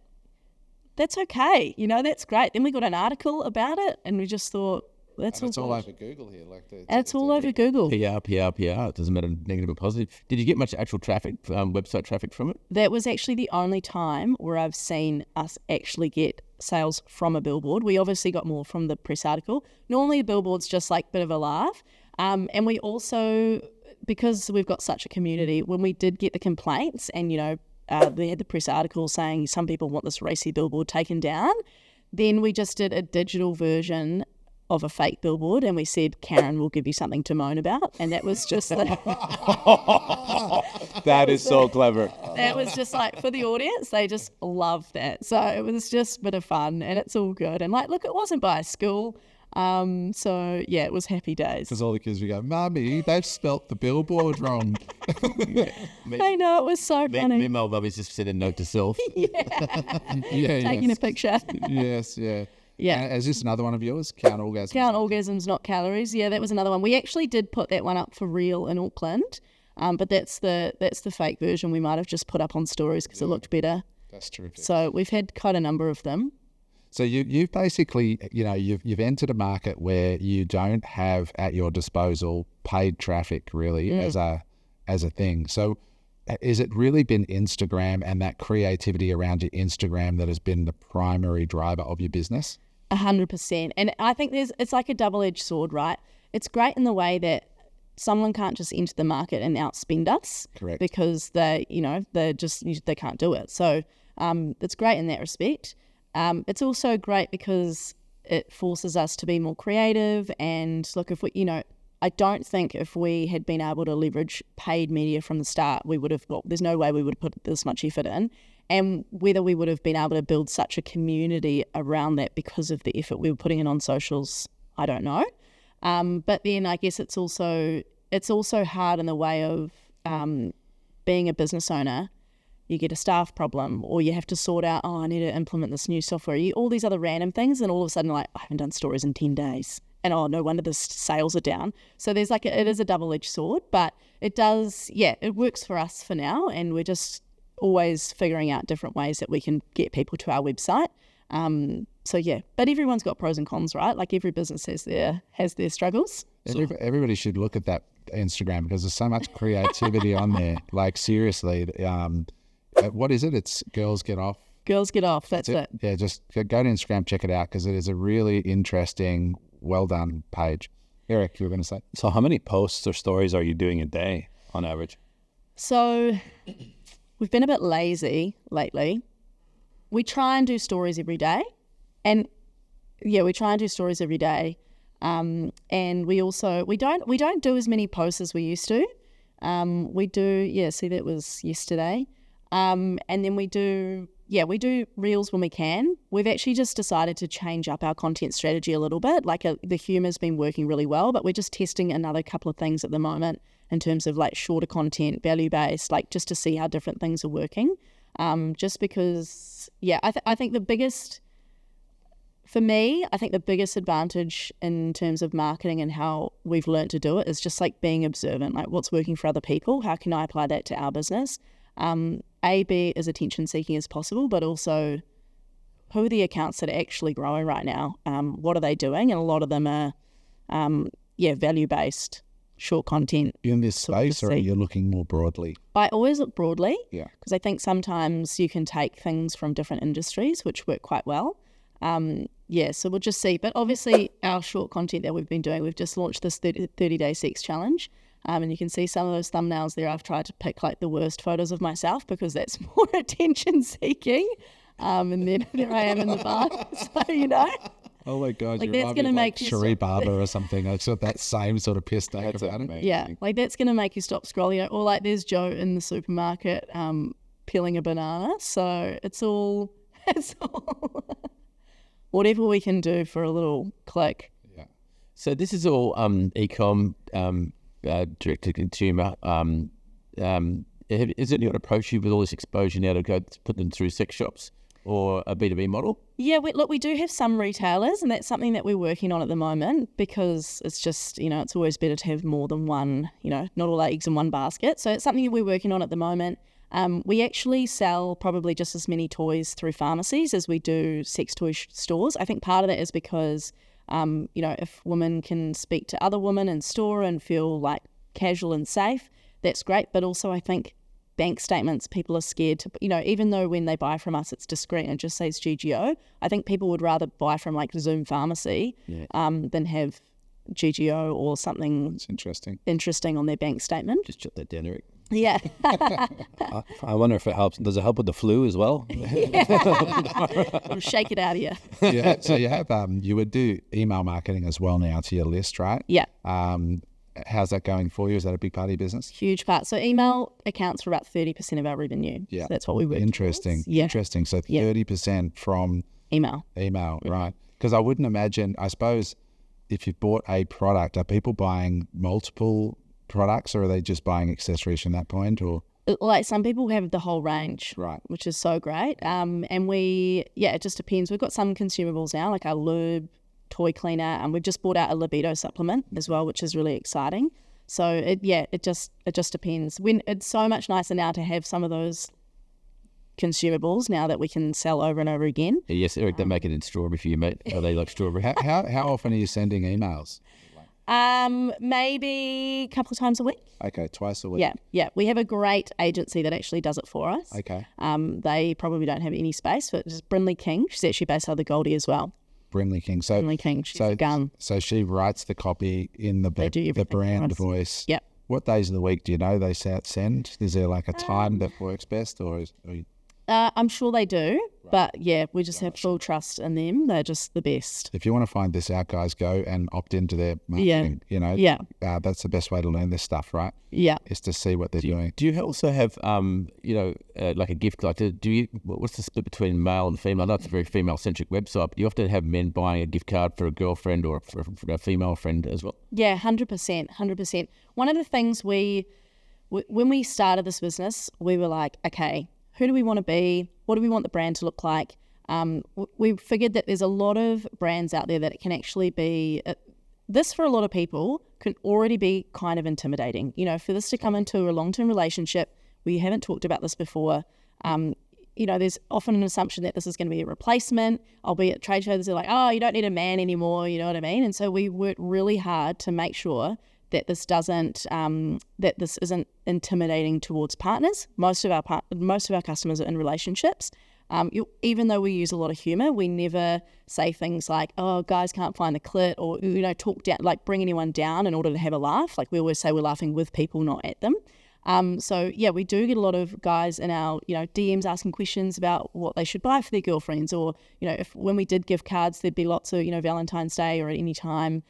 that's okay. You know, that's great. Then we got an article about it and we just thought, it's all over Google here. It's all over Google. PR. It doesn't matter negative or positive. Did you get much actual traffic, website traffic from it? That was actually the only time where I've seen us actually get sales from a billboard. We obviously got more from the press article. Normally a billboard's just like a bit of a laugh. And we also, because we've got such a community, when we did get the complaints and, they had the press article saying some people want this racy billboard taken down, then we just did a digital version of a fake billboard and we said, Karen will give you something to moan about. And that was just like... That is so clever. That was just like, for the audience, they just loved that. So it was just a bit of fun and it's all good. And like, look, it wasn't by a school. So yeah, it was happy days. Because all the kids would go, Mummy, they've spelt the billboard wrong. I know, it was so funny. Meanwhile, Bobby's just sent a note to self. Taking a picture. Yes, yeah. Yeah. And is this another one of yours? Count orgasms. Count orgasms, not calories. Yeah, that was another one. We actually did put that one up for real in Auckland, but that's the fake version. We might have just put up on stories because it looked better. That's terrific. So we've had quite a number of them. So you've basically, you've entered a market where you don't have at your disposal paid traffic really as a thing. So is it really been Instagram and that creativity around your Instagram that has been the primary driver of your business? 100%. And I think it's like a double-edged sword, right? It's great in the way that someone can't just enter the market and outspend us. Correct. Because they can't do it. So it's great in that respect. It's also great because it forces us to be more creative. And look, if we, I don't think if we had been able to leverage paid media from the start, we would have, there's no way we would have put this much effort in. And whether we would have been able to build such a community around that because of the effort we were putting in on socials, I don't know. But then I guess it's also hard in the way of being a business owner. You get a staff problem or you have to sort out, I need to implement this new software, all these other random things, and all of a sudden like, I haven't done stories in 10 days. And no wonder the sales are down. So there's it is a double-edged sword, but it does, it works for us for now, and we're just always figuring out different ways that we can get people to our website. But everyone's got pros and cons, right? Like every business has their struggles. Everybody should look at that Instagram because there's so much creativity on there. Like seriously, what is it? It's Girls Get Off. Girls Get Off, that's it. Yeah, just go to Instagram, check it out because it is a really interesting, well done page. Eric, you were going to say? So how many posts or stories are you doing a day on average? So we've been a bit lazy lately. We try and do stories every day. And we try and do stories every day. And we also, we don't do as many posts as we used to. We do, see that was yesterday. And then we do reels when we can. We've actually just decided to change up our content strategy a little bit. The humour's been working really well, but we're just testing another couple of things at the moment in terms of shorter content, value-based, just to see how different things are working. Just because, I think the biggest, for me, I think the biggest advantage in terms of marketing and how we've learned to do it is just being observant, what's working for other people, how can I apply that to our business? Be as attention seeking as possible, but also who are the accounts that are actually growing right now? What are they doing? And a lot of them are, value based, short content. In this space, or are you looking more broadly? I always look broadly, because I think sometimes you can take things from different industries which work quite well. So we'll just see. But obviously, our short content that we've been doing, we've just launched this 30-day sex challenge. And you can see some of those thumbnails there. I've tried to pick the worst photos of myself because that's more attention seeking. And then there I am in the bar. So, Oh my God, that's going to make Cherie Barber or something. It's got that same sort of pissed out about it. Yeah, that's going to make you stop scrolling. Or there's Joe in the supermarket peeling a banana. So it's all whatever we can do for a little click. Yeah. So this is all e-com, direct to consumer. Is it your approach you with all this exposure now to go put them through sex shops or a B2B model? Yeah, we do have some retailers, and that's something that we're working on at the moment because it's just, it's always better to have more than one, not all eggs in one basket. So it's something that we're working on at the moment. We actually sell probably just as many toys through pharmacies as we do sex toy stores. I think part of that is because, if women can speak to other women in store and feel casual and safe, that's great. But also I think bank statements, people are scared to, even though when they buy from us it's discreet and it just says GGO, I think people would rather buy from Zoom Pharmacy than have GGO or something It's interesting. interesting on their bank statement. Just jot that down, Eric. Yeah. I wonder if it helps. Does it help with the flu as well? It'll shake it out of you. Yeah. So you have you would do email marketing as well now to your list, right? Yeah. How's that going for you? Is that a big part of your business? Huge part. So email accounts for about 30% of our revenue. Yeah. So that's what we work Interesting. towards. Yeah. Interesting. So Yeah. 30% from Email. right? Because I wouldn't imagine, I suppose, if you bought a product, are people buying multiple products or are they just buying accessories from that point? Or Like some people have the whole range, Right. which is so great. And it just depends. We've got some consumables now, like our lube, toy cleaner, and we've just bought out a libido supplement as well, which is really exciting. So it just depends. When it's so much nicer now to have some of those consumables now that we can sell over and over again. Yes, Eric, they make it in strawberry for you, mate. Are they like strawberry? how often are you sending emails? Maybe a couple of times a week. Okay, twice a week. Yeah. We have a great agency that actually does it for us. Okay. They probably don't have any space, but it's Brindley King. She's actually based out of the Goldie as well. Brinley King. So Brinley King. She's a gun. So she writes the copy in the They do everything for brand us. voice. Yep. What days of the week do you know they send? Is there like a time that works best, or I'm sure they do, but yeah, we just have full trust in them. They're just the best. if you want to find this out, guys, go and opt into their marketing. Yeah. That's the best way to learn this stuff, right? Yeah. Is to see what they're doing. Do you also have, like a gift collector? What's the split between male and female? I know it's a very female-centric website, but you often have men buying a gift card for a girlfriend or for a female friend as well. Yeah, 100%. One of the things when we started this business, we were like, okay, who do we want to be? What do we want the brand to look like? We figured that there's a lot of brands out there that it can actually be, this for a lot of people can already be kind of intimidating. For this to come into a long-term relationship, we haven't talked about this before. There's often an assumption that this is going to be a replacement. I'll be at trade shows, they're like, oh, you don't need a man anymore, you know what I mean? And so we worked really hard to make sure that this isn't intimidating towards partners. Most of our customers are in relationships. Even though we use a lot of humour, we never say things like, "Oh, guys can't find the clit," or talk down, like bring anyone down in order to have a laugh. Like we always say, we're laughing with people, not at them. We do get a lot of guys in our DMs asking questions about what they should buy for their girlfriends, or when we did gift cards, there'd be lots of Valentine's Day or at any time,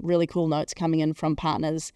really cool notes coming in from partners.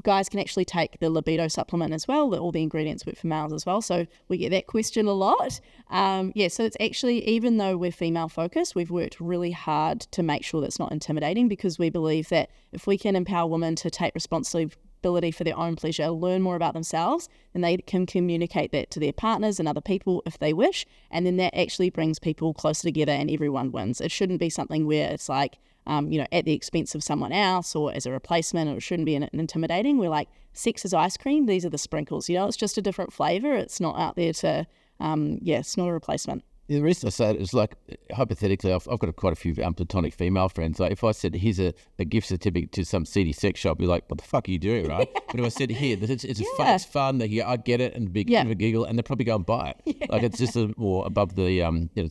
Guys can actually take the libido supplement as well, all the ingredients work for males as well, so we get that question a lot. So it's actually, even though we're female focused, we've worked really hard to make sure that's not intimidating, because we believe that if we can empower women to take responsibility for their own pleasure, learn more about themselves, then they can communicate that to their partners and other people if they wish, and then that actually brings people closer together and everyone wins. It shouldn't be something where it's like, at the expense of someone else or as a replacement, or it shouldn't be intimidating. We're like, sex is ice cream, these are the sprinkles, it's just a different flavour. It's not out there to, it's not a replacement. Yeah, the reason I say it is like, hypothetically, I've got quite a few platonic female friends. Like if I said, here's a gift certificate to some seedy sex shop, you're like, what the fuck are you doing, right? But if I said, here, it's fun, I get it, and big of a giggle, and they'll probably go and buy it. Yeah. Like it's just more above the,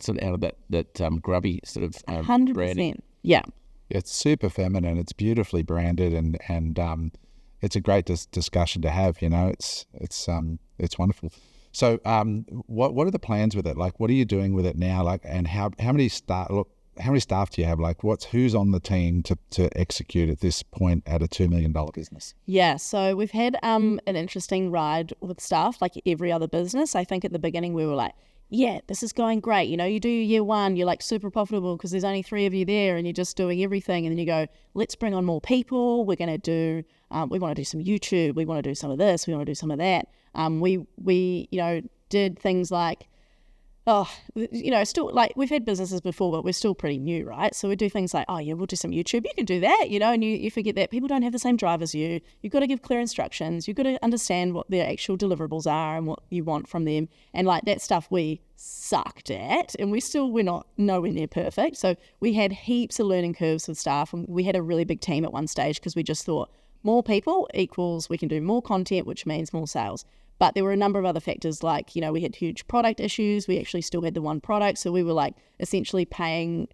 sort of out of that grubby sort of 100%. branding. Yeah. It's super feminine. It's beautifully branded, and it's a great discussion to have. It's wonderful. So, what are the plans with it? Like, what are you doing with it now? Like, and how many staff? How many staff do you have? Like, who's on the team to execute at this point at a $2 million business? Yeah, so we've had an interesting ride with staff, like every other business. I think at the beginning we were like, yeah, this is going great. You do year one, you're like super profitable because there's only 3 of you there and you're just doing everything. And then you go, let's bring on more people. We're going to do, we want to do some YouTube. We want to do some of this. We want to do some of that. We did things like, still like we've had businesses before, but we're still pretty new, right? So we do things like, we'll do some YouTube. You can do that, and you forget that people don't have the same drive as you. You've got to give clear instructions. You've got to understand what their actual deliverables are and what you want from them. And like that stuff we sucked at, and we're not nowhere near perfect. So we had heaps of learning curves with staff, and we had a really big team at one stage because we just thought more people equals we can do more content, which means more sales. But there were a number of other factors like, we had huge product issues. We actually still had the one product. So we were like essentially paying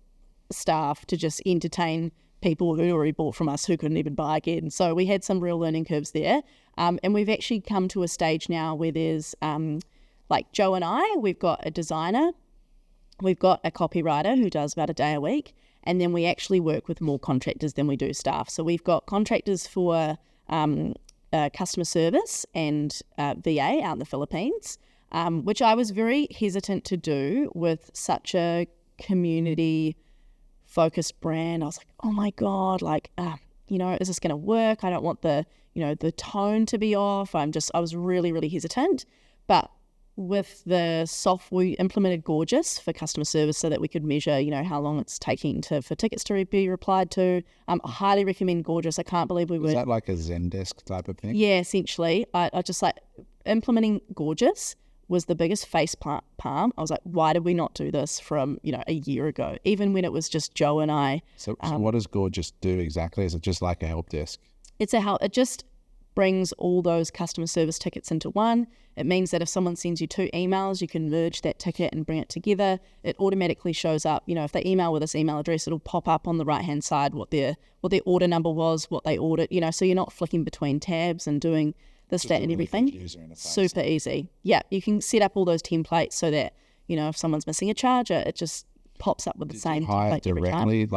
staff to just entertain people who already bought from us who couldn't even buy again. So we had some real learning curves there. And we've actually come to a stage now where there's, like Joe and I, we've got a designer, we've got a copywriter who does about a day a week, and then we actually work with more contractors than we do staff. So we've got contractors for customer service and VA out in the Philippines, which I was very hesitant to do with such a community-focused brand. I was like, oh my God, like, is this going to work? I don't want the tone to be off. I was really, really hesitant. But with the software, we implemented Gorgeous for customer service so that we could measure, how long it's taking for tickets to be replied to. I highly recommend Gorgeous. I can't believe we were... Is that like a Zendesk type of thing? Yeah, essentially. I just like implementing Gorgeous was the biggest face palm. I was like, why did we not do this from, a year ago? Even when it was just Joe and I. So what does Gorgeous do exactly? Is it just like a help desk? It's a help. It just brings all those customer service tickets into one. It means that if someone sends you 2 emails, you can merge that ticket and bring it together. It automatically shows up, if they email with this email address, it'll pop up on the right-hand side what their order number was, what they ordered, so you're not flicking between tabs and doing this, that, and everything. Super easy. Yeah, you can set up all those templates so that, if someone's missing a charger, it just pops up with the same template directly,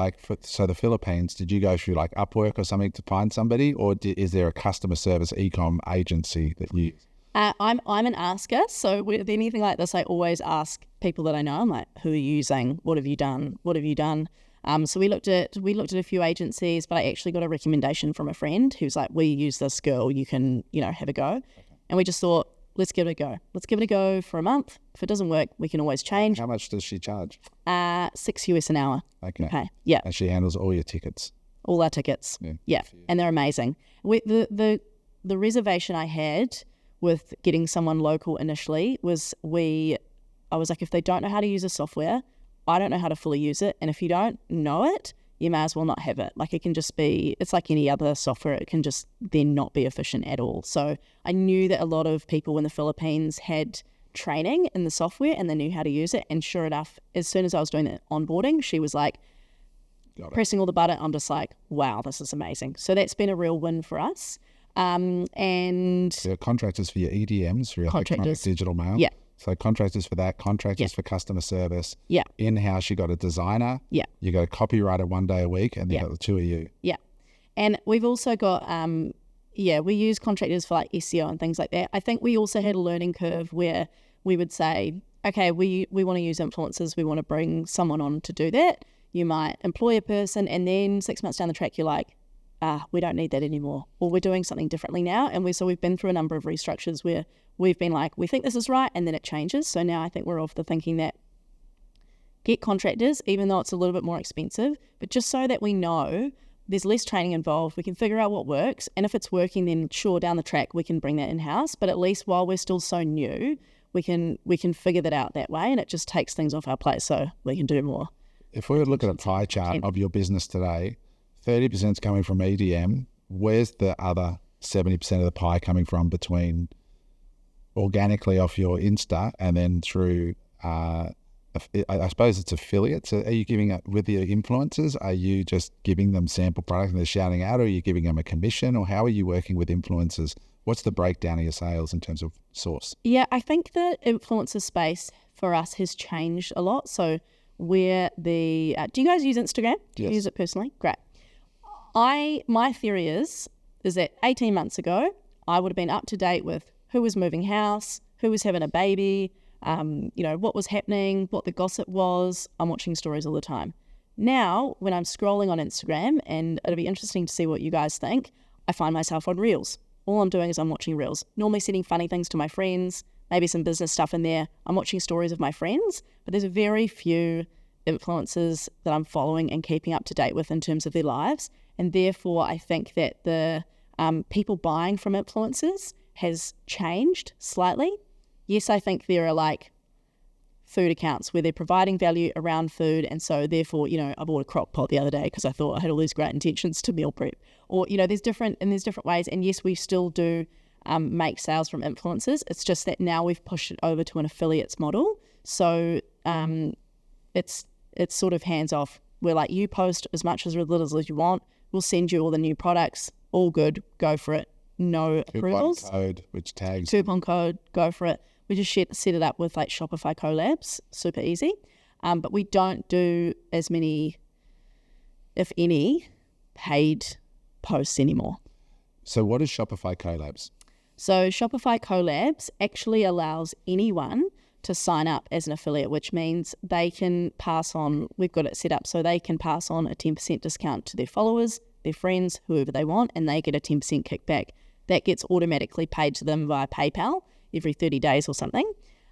so the Philippines, did you go through like Upwork or something to find somebody, or is there a customer service e-com agency that you... I'm an asker, so with anything like this, I always ask people that I know. I'm like, who are you using? What have you done? What have you done? So we looked at a few agencies, but I actually got a recommendation from a friend who's like, we use this girl, you can, have a go. And we just thought, let's give it a go. Let's give it a go for a month. If it doesn't work, we can always change. How much does she charge? $6 an hour. Okay. Yeah. And she handles all your tickets. All our tickets. Yeah. And they're amazing. The reservation I had with getting someone local initially was I was like, if they don't know how to use the software, I don't know how to fully use it. And if you don't know it, you may as well not have it. Like, it can just be, it's like any other software. It can just then not be efficient at all. So I knew that a lot of people in the Philippines had training in the software and they knew how to use it. And sure enough, as soon as I was doing the onboarding, she was like, pressing all the button. I'm just like, wow, this is amazing. So that's been a real win for us. And so your contractors for your EDMs, for your electronic digital mail. Yeah. So contractors for that, contractors for customer service. Yeah. In-house, you got a designer. Yeah. You got a copywriter 1 day a week, and then you got the 2 of you. Yeah. And we've also got, we use contractors for like SEO and things like that. I think we also had a learning curve where we would say, okay, we want to use influencers. We want to bring someone on to do that. You might employ a person, and then 6 months down the track, you're like, we don't need that anymore, or we're doing something differently now. And we've been through a number of restructures where we've been like, we think this is right, and then it changes. So now I think we're of the thinking that get contractors, even though it's a little bit more expensive, but just so that we know there's less training involved, we can figure out what works. And if it's working, then sure, down the track, we can bring that in-house. But at least while we're still so new, we can figure that out that way, and it just takes things off our plate so we can do more. If we were to look at a pie chart of your business today, 30% is coming from EDM. Where's the other 70% of the pie coming from between organically off your Insta and then through, I suppose it's affiliates? Are you giving it with your influencers? Are you just giving them sample product and they're shouting out, or are you giving them a commission, or how are you working with influencers? What's the breakdown of your sales in terms of source? Yeah, I think the influencer space for us has changed a lot. So we're do you guys use Instagram? Do you use it personally? Great. My theory is that 18 months ago, I would have been up to date with who was moving house, who was having a baby, what was happening, what the gossip was. I'm watching stories all the time. Now, when I'm scrolling on Instagram, and it'll be interesting to see what you guys think, I find myself on Reels. All I'm doing is I'm watching Reels, normally sending funny things to my friends, maybe some business stuff in there. I'm watching stories of my friends, but there's very few influencers that I'm following and keeping up to date with in terms of their lives. And therefore, I think that the people buying from influencers has changed slightly. Yes, I think there are like food accounts where they're providing value around food. And so therefore, I bought a crock pot the other day because I thought I had all these great intentions to meal prep. Or, there's different ways. And yes, we still do make sales from influencers. It's just that now we've pushed it over to an affiliates model. So it's sort of hands off. We're like, you post as much as little as you want. We'll send you all the new products. All good. Go for it. No approvals. Coupon code, which tags. Coupon code. Go for it. We just set it up with like Shopify collabs. Super easy. But we don't do as many, if any, paid posts anymore. So what is Shopify collabs? So Shopify collabs actually allows anyone to sign up as an affiliate, which means they can pass on, we've got it set up so they can pass on a 10% discount to their followers, their friends, whoever they want, and they get a 10% kickback. That gets automatically paid to them via PayPal every 30 days or something.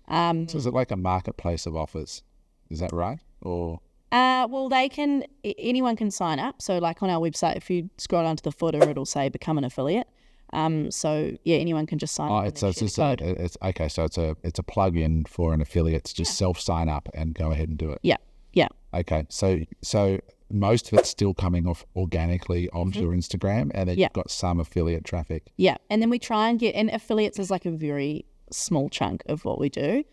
So is it like a marketplace of offers? Is that right? Or well, anyone can sign up. So like on our website, if you scroll down to the footer, it'll say become an affiliate. So yeah, anyone can just sign up. So it's okay. So it's a plug-in for an affiliate to just self-sign up and go ahead and do it. Yeah. Okay. So most of it's still coming off organically onto your Instagram, and then you've got some affiliate traffic. Yeah, and then we try and and affiliates is like a very small chunk of what we do.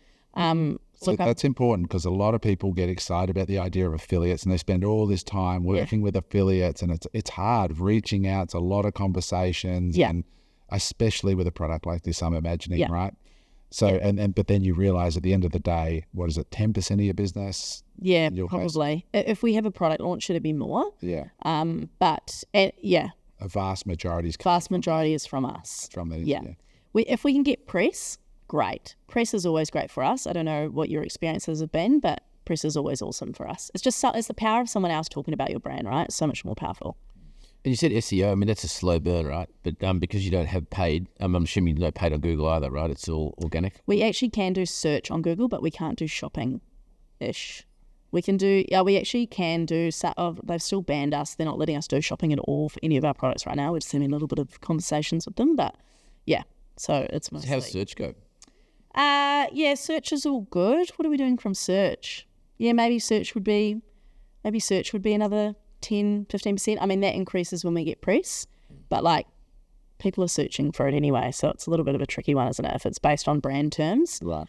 So that's important because a lot of people get excited about the idea of affiliates and they spend all this time working with affiliates, and it's hard reaching out. It's a lot of conversations, and especially with a product like this, I'm imagining, right? So but then you realize at the end of the day, what is it, 10% of your business? Yeah, probably. If we have a product launch, it'd be more. Yeah. But a vast majority is from us. From these. Yeah. If we can get press, great. Press is always great for us. I don't know what your experiences have been, but press is always awesome for us. It's just it's the power of someone else talking about your brand, right? It's so much more powerful. And you said SEO. I mean, that's a slow burn, right? But because you don't have paid, I'm assuming you don't paid on Google either, right? It's all organic. We actually can do search on Google, but we can't do shopping-ish. We can do. We actually can do. They've still banned us. They're not letting us do shopping at all for any of our products right now. We're just having a little bit of conversations with them, but yeah. So it's mostly. How's search go? Search is all good. What are we doing from search? Yeah, maybe search would be another 10-15%. I mean, that increases when we get press, but like people are searching for it anyway, so it's a little bit of a tricky one, isn't it? If it's based on brand terms. Right.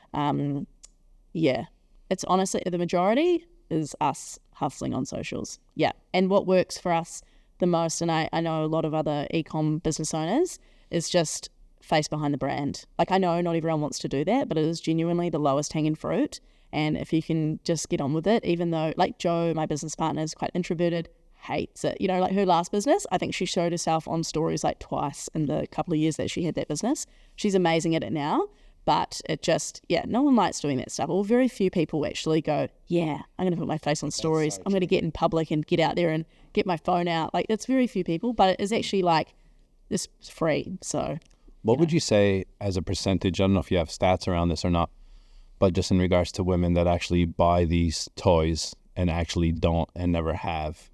It's honestly the majority is us hustling on socials. Yeah. And what works for us the most, and I know a lot of other e-com business owners, is just face behind the brand. Like I know not everyone wants to do that, but it is genuinely the lowest hanging fruit. And if you can just get on with it, even though like Jo, my business partner, is quite introverted, hates it. You know, like her last business, I think she showed herself on stories like twice in the couple of years that she had that business. She's amazing at it now, but it just, no one likes doing that stuff. Or very few people actually go, I'm going to put my face on stories. I'm going to get in public and get out there and get my phone out. Like it's very few people, but it is actually like, it's free. So what would you say as a percentage? I don't know if you have stats around this or not, but just in regards to women that actually buy these toys and actually don't and never have,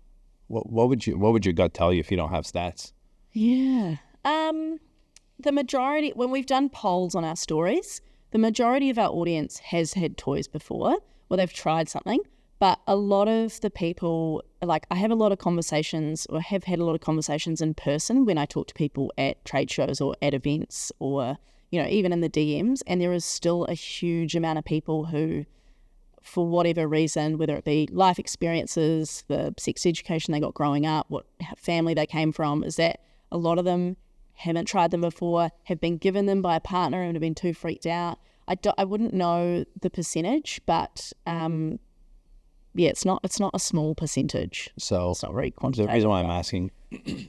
what would your gut tell you if you don't have stats? Yeah. The majority, when we've done polls on our stories, the majority of our audience has had toys before, or they've tried something. But a lot of the people, like I have a lot of conversations, or have had a lot of conversations in person when I talk to people at trade shows or at events, or even in the DMs, and there is still a huge amount of people who, for whatever reason, whether it be life experiences, the sex education they got growing up, what family they came from, is that a lot of them haven't tried them before, have been given them by a partner and have been too freaked out. I wouldn't know the percentage, but it's not a small percentage. So it's not very quantitative. The reason why I'm asking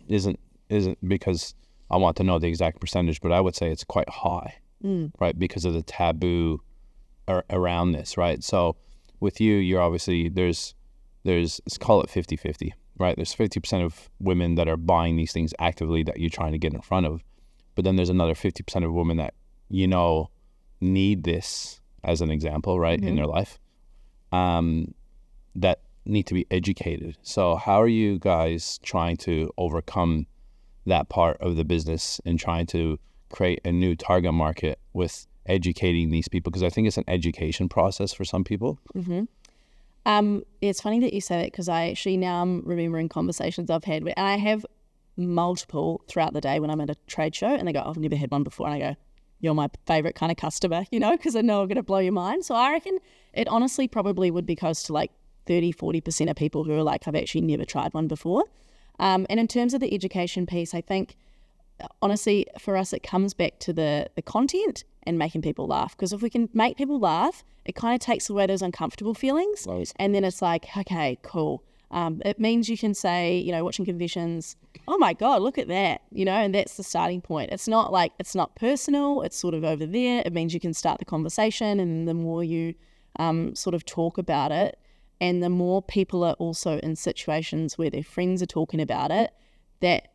isn't because I want to know the exact percentage, but I would say it's quite high, right? Because of the taboo around this, right? So with you're obviously, there's let's call it 50-50, right? There's 50% of women that are buying these things actively that you're trying to get in front of. But then there's another 50% of women that, need this as an example, right, in their life, that need to be educated. So how are you guys trying to overcome that part of the business and trying to create a new target market with educating these people? Because I think it's an education process for some people. Mm-hmm. It's funny that you say that, because I actually now I'm remembering conversations I've had, and I have multiple throughout the day when I'm at a trade show, and they go, I've never had one before, and I go, you're my favorite kind of customer, because I know I'm going to blow your mind. So I reckon it honestly probably would be close to like 30-40% of people who are like, I've actually never tried one before. And in terms of the education piece, I think, honestly, for us, it comes back to the content and making people laugh. Because if we can make people laugh, it kind of takes away those uncomfortable feelings. Nice. And then it's like, okay, cool. It means you can say, watching Confessions, oh my God, look at that, and that's the starting point. It's not like, it's not personal, it's sort of over there. It means you can start the conversation, and the more you sort of talk about it, and the more people are also in situations where their friends are talking about it, that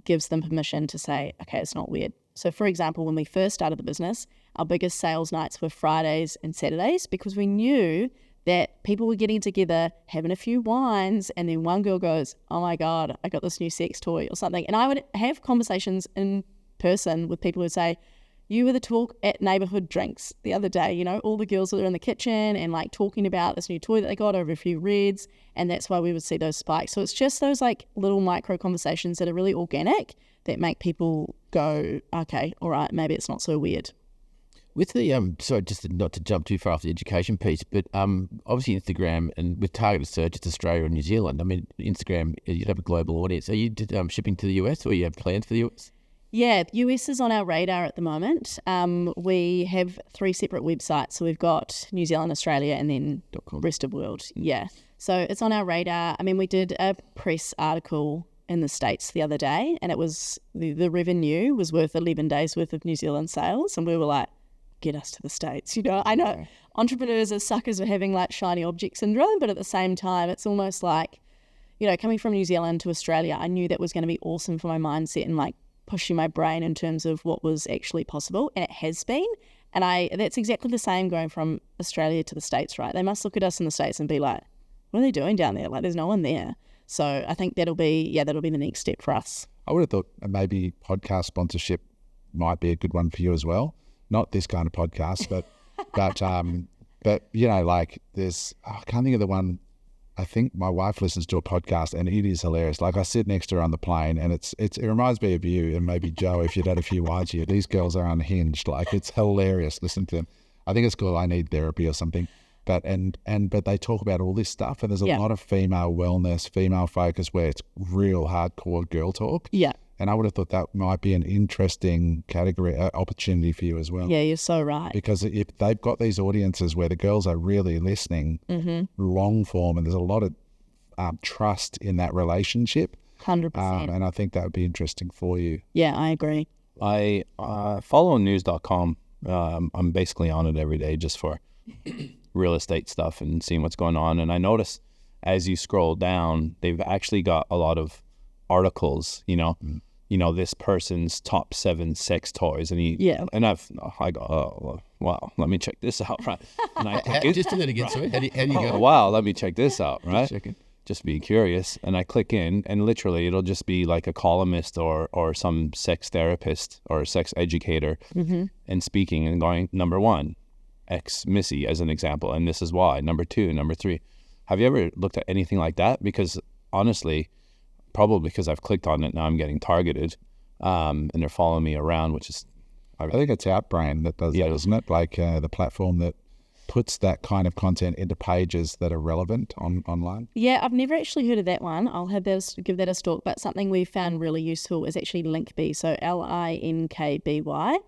gives them permission to say, okay, it's not weird. So for example, when we first started the business, our biggest sales nights were Fridays and Saturdays, because we knew that people were getting together, having a few wines, and then one girl goes, oh my God, I got this new sex toy or something. And I would have conversations in person with people who say, you were the talk at neighbourhood drinks the other day, all the girls were in the kitchen and like talking about this new toy that they got over a few reds, and that's why we would see those spikes. So it's just those like little micro conversations that are really organic that make people go, okay, all right, maybe it's not so weird. With the sorry, just not to jump too far off the education piece, but obviously Instagram, and with targeted search, it's Australia and New Zealand. I mean, Instagram, you'd have a global audience. Are you shipping to the US, or you have plans for the US? Yeah, the US is on our radar at the moment. We have 3 separate websites. So we've got New Zealand, Australia, and then rest of world. Yeah. So it's on our radar. I mean, we did a press article in the States the other day, and it was the revenue was worth 11 days worth of New Zealand sales. And we were like, get us to the States. I know entrepreneurs are suckers for having like shiny object syndrome, but at the same time, it's almost like, coming from New Zealand to Australia, I knew that was going to be awesome for my mindset and like pushing my brain in terms of what was actually possible, and it has been. And that's exactly the same going from Australia to the States, right? They must look at us in the States and be like, what are they doing down there? Like, there's no one there. So I think that'll be the next step for us. I would have thought maybe podcast sponsorship might be a good one for you as well. Not this kind of podcast, but like there's, I can't think of the one. I think my wife listens to a podcast, and it is hilarious. Like, I sit next to her on the plane, and it reminds me of you and maybe Joe if you'd had a few wines here. These girls are unhinged. Like, it's hilarious. Listen to them. I think it's called I Need Therapy or something. But they talk about all this stuff, and there's a lot of female wellness, female focus, where it's real hardcore girl talk. Yeah. And I would have thought that might be an interesting category, opportunity for you as well. Yeah, you're so right. Because if they've got these audiences where the girls are really listening, long form, and there's a lot of trust in that relationship. 100%. And I think that would be interesting for you. Yeah, I agree. I follow news.com. I'm basically on it every day just for real estate stuff and seeing what's going on. And I notice as you scroll down, they've actually got a lot of articles, this person's top 7 sex toys, and I go, oh wow, let me check this out, right? And I click just to let it get to it. How do you go? Oh, wow, let me check this out, right? Just being curious, and I click in, and literally it'll just be like a columnist or some sex therapist or sex educator, and speaking and going, number 1, X Missy as an example, and this is why. Number 2, number 3. Have you ever looked at anything like that? Because honestly, probably because I've clicked on it, now I'm getting targeted, and they're following me around, which is... I think it's Outbrain that does that, isn't it? Like the platform that puts that kind of content into pages that are relevant online. Yeah, I've never actually heard of that one. I'll give that a stalk, but something we found really useful is actually Linkby, so Linkby.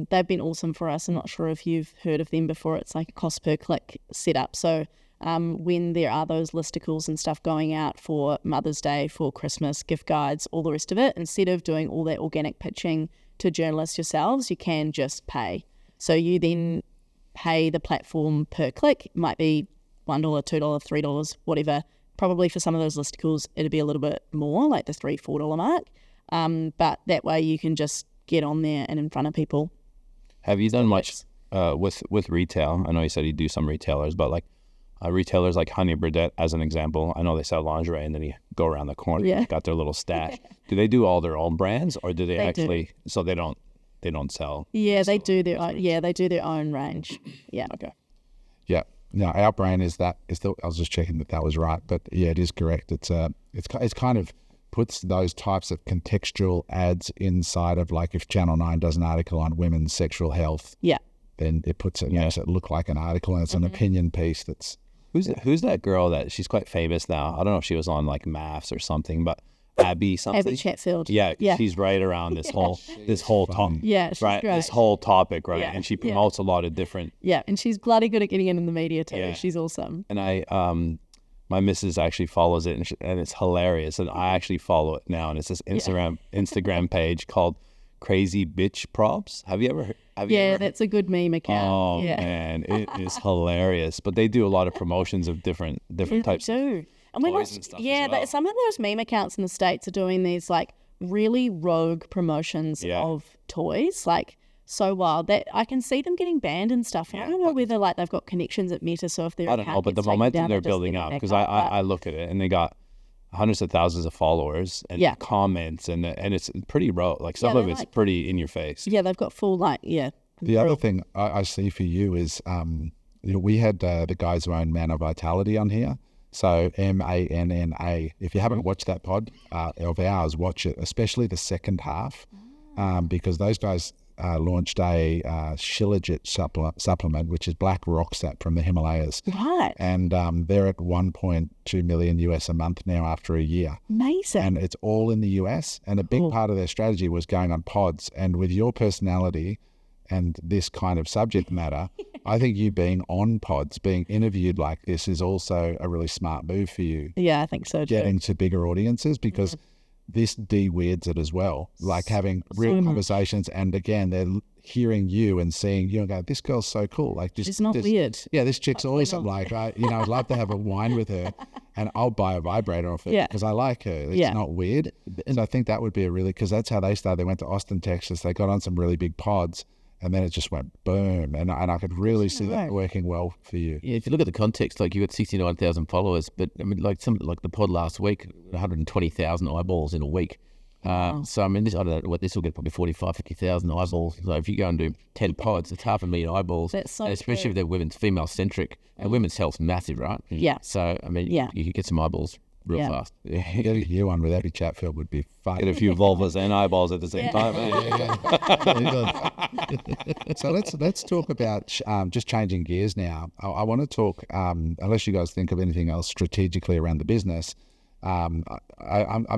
They've been awesome for us. I'm not sure if you've heard of them before. It's like a cost per click setup. So when there are those listicles and stuff going out for Mother's Day, for Christmas, gift guides, all the rest of it, instead of doing all that organic pitching to journalists yourselves, you can just pay. So you then pay the platform per click. It might be $1, $2, $3, whatever. Probably for some of those listicles, it'd be a little bit more, like the $3, $4 mark. But that way you can just get on there and in front of people. Have you done much with retail? I know you said you do some retailers, but like retailers like Honey Burdette, as an example, I know they sell lingerie, and then you go around the corner, got their little stash. Do they do all their own brands, or do they actually? Do. So they don't sell. Yeah, they do their own. Yeah, they do their own range. Yeah. Okay. Yeah. No, our brand is that. I was just checking that was right, but yeah, it is correct. It's kind of puts those types of contextual ads inside of, like, if Channel 9 does an article on women's sexual health. Yeah. Then it puts it, makes it look like an article, and it's an opinion piece that's Who's that girl that she's quite famous now? I don't know if she was on like Maths or something, but Abby something. Abby Chatfield. Yeah, she's right around this whole topic. Yeah, she's right. great. This whole topic, right? Yeah, And she promotes a lot of different. Yeah, and she's bloody good at getting in the media too. Yeah. She's awesome. And my missus actually follows it, and it's hilarious. And I actually follow it now, and it's this Instagram page called Crazy Bitch Props. Have you ever heard? That's a good meme account. Oh man, it is hilarious. But they do a lot of promotions of different types. They do. And we're toys not, and stuff yeah, as well. but some of those meme accounts in the States are doing these like really rogue promotions of toys, like so wild that I can see them getting banned and stuff. And I don't know whether like they've got connections at Meta, so if they're I don't know, but the momentum they're building up, because I look at it and they got hundreds of thousands of followers and comments and it's pretty like some of it's pretty in your face. Yeah, they've got full The other thing I see for you is we had the guys who own Mana Vitality on here. So MANNA. If you haven't watched that pod of ours, watch it, especially the second half, because those guys launched a Shilajit supplement, which is black rock sap from the Himalayas. Right. And they're at 1.2 million US a month now after a year. Amazing. And it's all in the US. And a big part of their strategy was going on pods. And with your personality and this kind of subject matter, I think you being on pods, being interviewed like this is also a really smart move for you. Yeah, I think so too. Getting to bigger audiences, because this de-weirds it as well. Like having real conversations, and again, they're hearing you and seeing you and go, this girl's so cool. Like she's not weird. Yeah, this chick's awesome. Like, I'd love to have a wine with her and I'll buy a vibrator off it because I like her. It's not weird. And I think that would be because that's how they started. They went to Austin, Texas. They got on some really big pods. And then it just went boom. And I could really see that working well for you. Yeah, if you look at the context, like you got 69,000 followers, but I mean, like the pod last week, 120,000 eyeballs in a week. So I mean, I don't know what this will get, probably 45, 50,000 eyeballs. So if you go and do 10 pods, it's 500,000 eyeballs. That's so and especially if they're women's, female centric, and women's health's massive, right? Yeah. So I mean, you could get some eyeballs real fast. Getting you on with Abby Chatfield would be fun. Get a few vulvas and eyeballs at the same time. So let's talk about just changing gears now. I want to talk, unless you guys think of anything else strategically around the business, I'm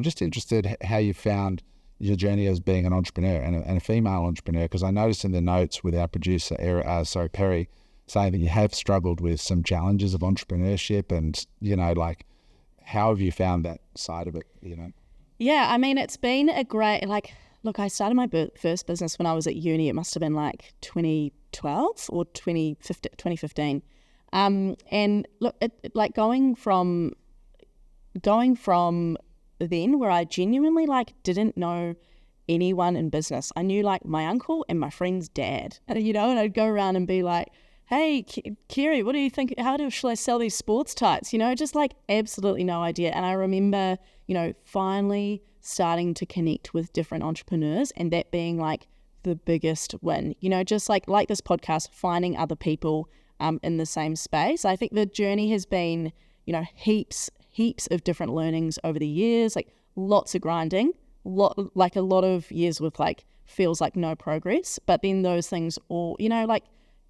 just interested how you found your journey as being an entrepreneur and a female entrepreneur, because I noticed in the notes with our producer, Perry, saying that you have struggled with some challenges of entrepreneurship and, like, how have you found that side of it, Yeah, I mean, it's been a great, look, I started my first business when I was at uni. It must have been like 2012 or 2015. And look, going from then, where I genuinely didn't know anyone in business. I knew my uncle and my friend's dad, and I'd go around and be like, hey, Kiri, what do you think? Shall I sell these sports tights? Just absolutely no idea. And I remember, finally starting to connect with different entrepreneurs, and that being the biggest win, just like this podcast, finding other people in the same space. I think the journey has been, heaps of different learnings over the years, lots of grinding, a lot of years with feels like no progress, but then those things all,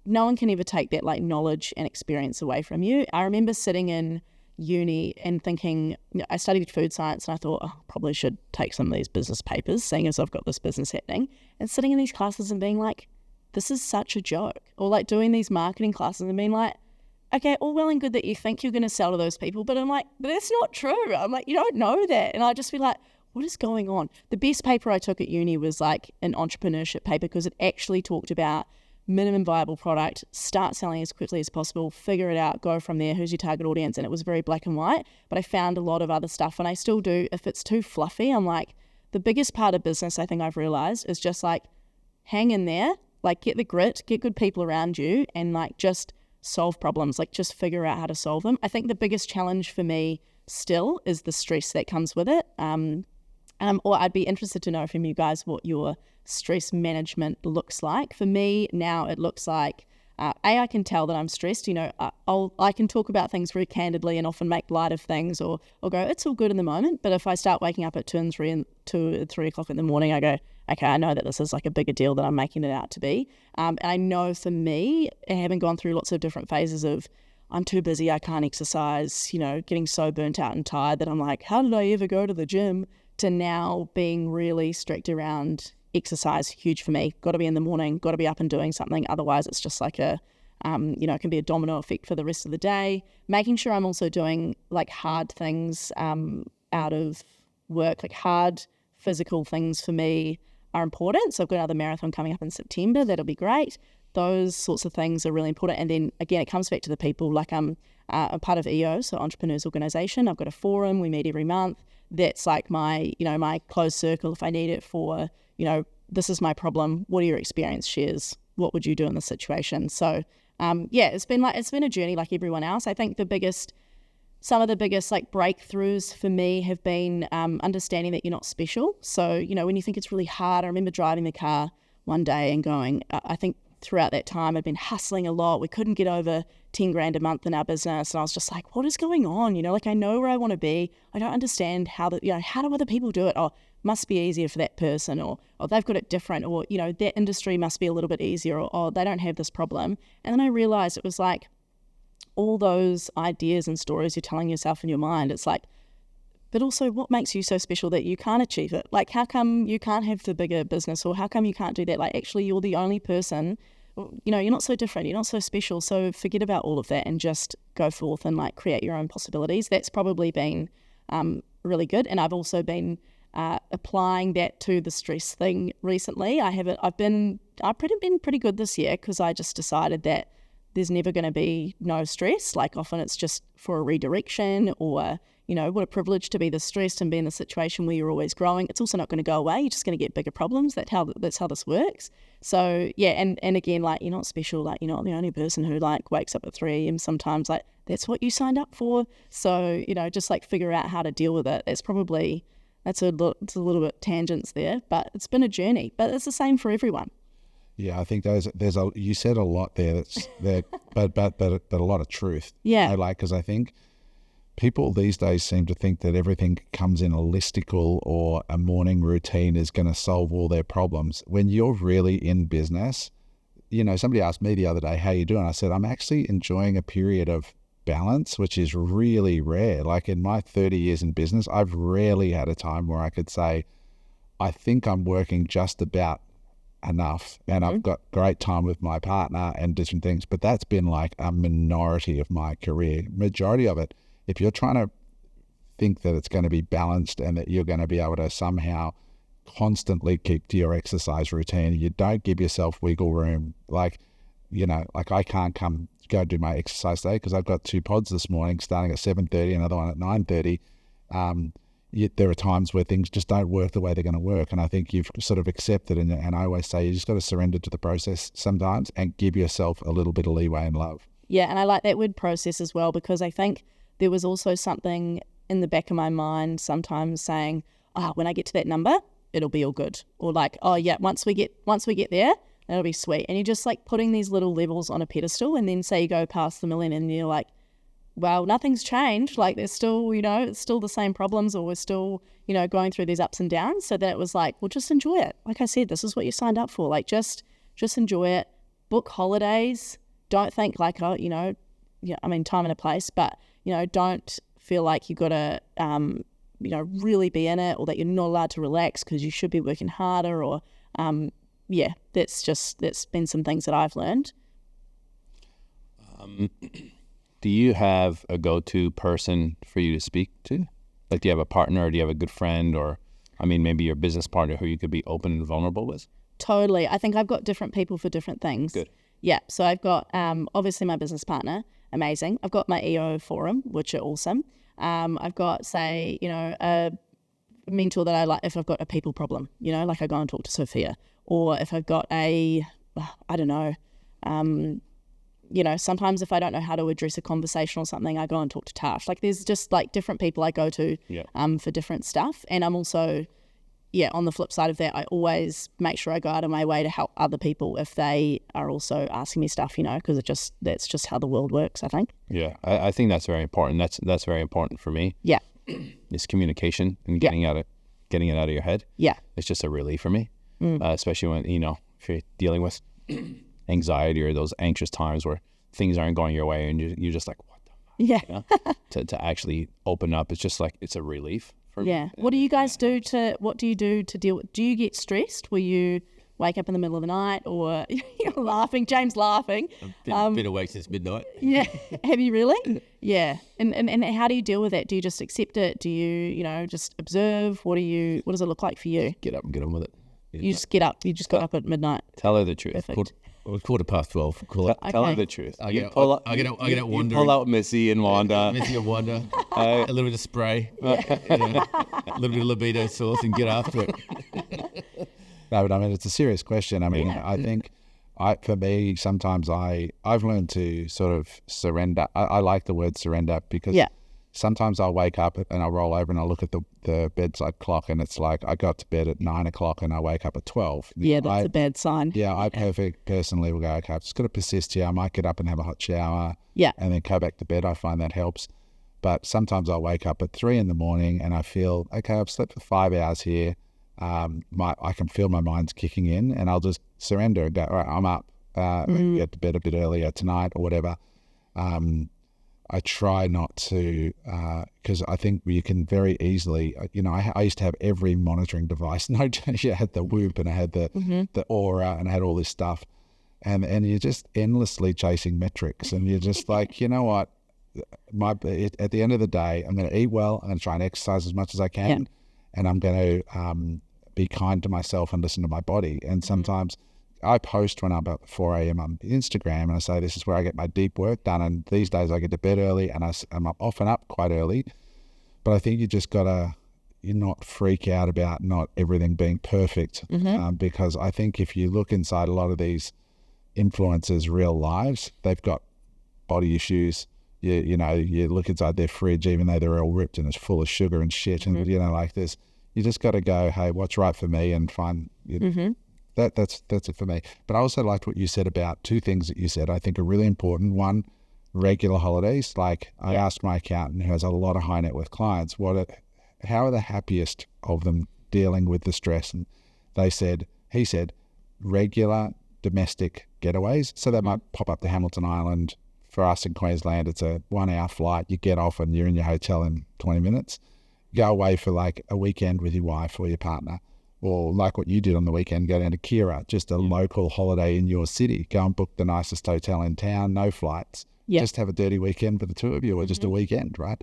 no one can ever take that knowledge and experience away from you. I remember sitting in uni and thinking, I studied food science and I thought, I probably should take some of these business papers, seeing as I've got this business happening, and sitting in these classes and being like, this is such a joke. Or doing these marketing classes and being like, okay, all well and good that you think you're going to sell to those people, but I'm like, but that's not true. I'm like, you don't know that. And I just be like, what is going on? The best paper I took at uni was an entrepreneurship paper, because it actually talked about minimum viable product, start selling as quickly as possible, figure it out, go from there, who's your target audience, and it was very black and white. But I found a lot of other stuff, and I still do. If it's too fluffy, I'm like, the biggest part of business I think I've realized is just hang in there, get the grit, get good people around you, and just solve problems, just figure out how to solve them. I think the biggest challenge for me still is the stress that comes with it. Or I'd be interested to know from you guys what your stress management looks like. For me now, it looks like, I can tell that I'm stressed. I can talk about things very candidly and often make light of things, or go, it's all good in the moment. But if I start waking up at 2 and 3 o'clock in the morning, I go, okay, I know that this is a bigger deal than I'm making it out to be. And I know for me, having gone through lots of different phases of I'm too busy, I can't exercise, getting so burnt out and tired that I'm like, how did I ever go to the gym? To now being really strict around exercise, huge for me. Got to be in the morning, got to be up and doing something. Otherwise, it's just like it can be a domino effect for the rest of the day. Making sure I'm also doing like hard things out of work, like hard physical things for me are important. So I've got another marathon coming up in September. That'll be great. Those sorts of things are really important. And then again, it comes back to the people. Like I'm a part of EO, so Entrepreneurs Organisation. I've got a forum. We meet every month. That's like my closed circle if I need it for, this is my problem. What are your experience shares? What would you do in this situation? So it's been a journey like everyone else. I think some of the biggest like breakthroughs for me have been understanding that you're not special. So, when you think it's really hard, I remember driving the car one day and going, I think throughout that time I'd been hustling a lot. We couldn't get over 10 grand a month in our business. And I was just like, what is going on? Like I know where I want to be. I don't understand how do other people do it? Oh, must be easier for that person, or they've got it different, or, that industry must be a little bit easier, or they don't have this problem. And then I realized it was like all those ideas and stories you're telling yourself in your mind. It's like, but also what makes you so special that you can't achieve it? Like, how come you can't have the bigger business, or how come you can't do that? Like, actually, you're the only person, you're not so different, you're not so special. So forget about all of that and just go forth and like create your own possibilities. That's probably been really good. And I've also been applying that to the stress thing recently. I've been pretty good this year because I just decided that there's never going to be no stress. Like often it's just for a redirection, or what a privilege to be this stressed and be in the situation where you're always growing. It's also not going to go away. You're just going to get bigger problems. That's how this works. So yeah, and again, like you're not special. Like you're not the only person who like wakes up at 3 a.m. sometimes. Like that's what you signed up for. So just like figure out how to deal with it. It's a little bit tangents there, but it's been a journey. But it's the same for everyone. Yeah, I think you said a lot there. That's there, but a lot of truth. Yeah, because I think people these days seem to think that everything comes in a listicle or a morning routine is going to solve all their problems. When you're really in business, somebody asked me the other day, "How you doing?" I said, "I'm actually enjoying a period of balance, which is really rare. Like in my 30 years in business, I've rarely had a time where I could say, I think I'm working just about enough and I've got great time with my partner and different things." But that's been like a minority of my career. Majority of it, if you're trying to think that it's going to be balanced and that you're going to be able to somehow constantly keep to your exercise routine, you don't give yourself wiggle room. Like I can't go do my exercise day because I've got 2 pods this morning starting at 7:30, another one at 9:30. Yet there are times where things just don't work the way they're going to work. And I think you've sort of accepted, and I always say you just got to surrender to the process sometimes and give yourself a little bit of leeway and love. Yeah, and I like that word process as well, because I think there was also something in the back of my mind sometimes saying, when I get to that number, it'll be all good. Or like, oh yeah, once we get there, that'll be sweet. And you're just like putting these little levels on a pedestal, and then say you go past the million and you're like, well, nothing's changed. Like there's still, it's still the same problems, or we're still, going through these ups and downs. So that it was like, well, just enjoy it. Like I said, this is what you signed up for. Like just enjoy it. Book holidays. Don't think like, time and a place, but, don't feel like you've got to, really be in it, or that you're not allowed to relax because you should be working harder, or, that's been some things that I've learned. Do you have a go-to person for you to speak to? Like, do you have a partner, or do you have a good friend, or, maybe your business partner who you could be open and vulnerable with? Totally. I think I've got different people for different things. Good. Yeah. So I've got, obviously my business partner, amazing. I've got my EO forum, which are awesome. I've got, say, a mentor that I like if I've got a people problem, like I go and talk to Sophia, or if I've got sometimes if I don't know how to address a conversation or something, I go and talk to Tash. Like there's just like different people I go to for different stuff. And I'm also, on the flip side of that, I always make sure I go out of my way to help other people if they are also asking me stuff, because that's just how the world works, I think. Yeah, I think that's very important. That's very important for me. Yeah. It's communication and getting it out of your head. Yeah. It's just a relief for me, especially when, if you're dealing with anxiety or those anxious times where things aren't going your way, and you're just like, what the fuck? Yeah. You know? to actually open up, it's just like, it's a relief for Yeah. me. What do you guys do what do you do to deal with, do you get stressed? Will you wake up in the middle of the night, or you're laughing, James laughing? Been awake since midnight. Yeah. Have you really? Yeah. And how do you deal with that? Do you just accept it? Do you, just observe? What does it look like for you? Get up and get on with it. You just get up. You just got up at midnight. Tell her the truth. Perfect. Quarter past 12. Call it. Tell her Okay. the truth. I You get pull out, I get out you wandering. pull out Missy and Wanda. Missy and Wanda. A little bit of spray. A little bit of libido sauce, and get after it. No, but I mean, it's a serious question. I mean, I think for me, sometimes I've learned to sort of surrender. I like the word surrender, because sometimes I'll wake up and I'll roll over and I'll look at the bedside clock, and it's like I got to bed at 9 o'clock and I wake up at 12. Yeah, that's a bad sign. Yeah, I personally will go, okay, I've just got to persist here. I might get up and have a hot shower and then go back to bed. I find that helps. But sometimes I'll wake up at 3 in the morning and I feel, okay, I've slept for 5 hours here. I can feel my mind's kicking in, and I'll just surrender and go, all right, I'm up. Get to bed a bit earlier tonight or whatever. I try not to, because I think you can very easily, I used to have every monitoring device. I had the Whoop, and I had the Aura, and I had all this stuff. And you're just endlessly chasing metrics, and you're just like, you know what? At the end of the day, I'm going to eat well. I'm going to try and exercise as much as I can, and I'm going to be kind to myself and listen to my body. And sometimes I post when I'm about 4 a.m. on Instagram, and I say this is where I get my deep work done. And these days I get to bed early, and I'm often up quite early. But I think you just got to not freak out about not everything being perfect, because I think if you look inside a lot of these influencers' real lives, they've got body issues. You look inside their fridge, even though they're all ripped and it's full of sugar and shit, and like this. You just got to go, hey, what's right for me, and find that's it for me. But I also liked what you said about two things that you said I think are really important. One, regular holidays. Like I asked my accountant, who has a lot of high net worth clients, how are the happiest of them dealing with the stress? And he said, regular domestic getaways. So they might pop up to Hamilton Island. For us in Queensland, it's a 1 hour flight. You get off and you're in your hotel in 20 minutes. Go away for like a weekend with your wife or your partner, or like what you did on the weekend, go down to Kira, just a local holiday in your city. Go and book the nicest hotel in town, no flights. Just have a dirty weekend for the two of you, or just a weekend, right?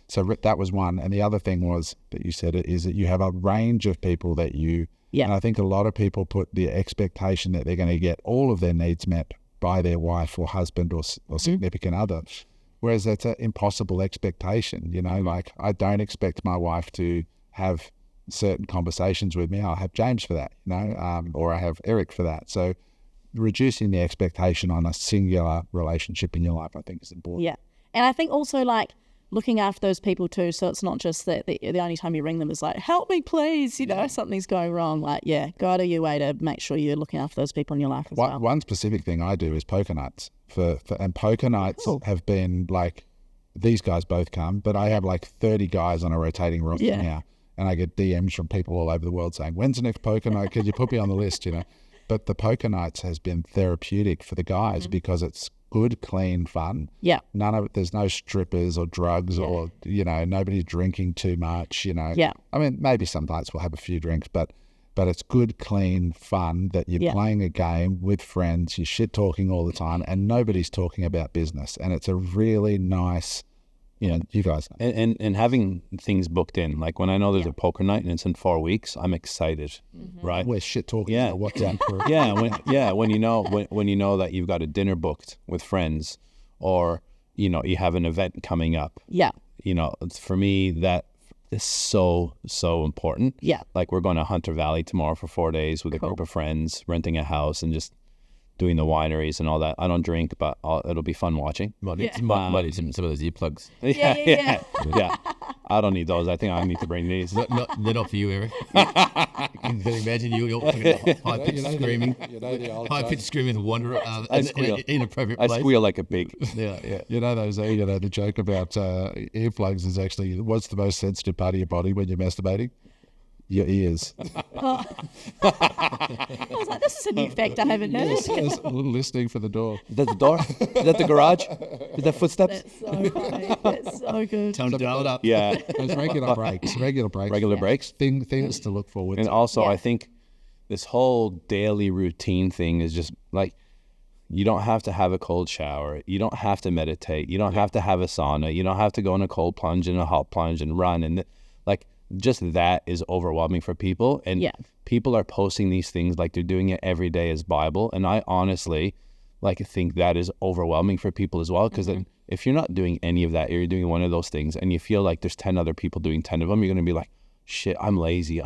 So that was one. And the other thing was that you said is that you have a range of people that and I think a lot of people put the expectation that they're going to get all of their needs met by their wife or husband or significant other. Whereas that's an impossible expectation, like I don't expect my wife to have certain conversations with me. I'll have James for that, or I have Eric for that. So reducing the expectation on a singular relationship in your life, I think is important. Yeah. And I think also like looking after those people too. So it's not just that the only time you ring them is like, help me please, something's going wrong. Like, go out of your way to make sure you're looking after those people in your life as well. One specific thing I do is poker nights and poker nights have been like, these guys both come, but I have like 30 guys on a rotating roster now. And I get DMs from people all over the world saying, when's the next poker night? Could you put me on the list, But the poker nights has been therapeutic for the guys because it's good, clean fun. Yeah. There's no strippers or drugs or, nobody's drinking too much, Yeah. I mean, maybe some nights we'll have a few drinks, but it's good, clean fun that you're playing a game with friends, you're shit talking all the time, and nobody's talking about business. And it's a really nice, you guys know. And having things booked in, like when I know there's a poker night and it's in 4 weeks, I'm excited, right? We're shit talking. Yeah. WhatsApp group. When you know that you've got a dinner booked with friends, or you have an event coming up. Yeah. For me that is so important. Yeah. Like we're going to Hunter Valley tomorrow for 4 days with a group of friends, renting a house and just doing the wineries and all that. I don't drink, but it'll be fun watching. Might need some of those earplugs. Yeah. I don't need those. I think I need to bring these. They're not for you, Eric. Can you imagine you're high-pitched screaming, high-pitched screaming with wonder in an inappropriate place? I squeal like a pig. Yeah. The joke about earplugs is actually, what's the most sensitive part of your body when you're masturbating? Your ears. I was like, this is a new fact I haven't noticed. Yes, listening for the door. Is that the door? Is that the garage? Is that footsteps? That's so funny. That's so good. Time to dial it up. Yeah. Those regular breaks. Regular breaks. Things to look forward And to. also, Yeah. I think this whole daily routine thing is just like, you don't have to have a cold shower. You don't have to meditate. You don't have to have a sauna. You don't have to go in a cold plunge and a hot plunge and run. And like, just that is overwhelming for people. And Yeah. people are posting these things like they're doing it every day as Bible. And I honestly think that is overwhelming for people as well. Because if you're not doing any of that, you're doing one of those things and you feel like there's 10 other people doing 10 of them, you're going to be like, shit, I'm lazy.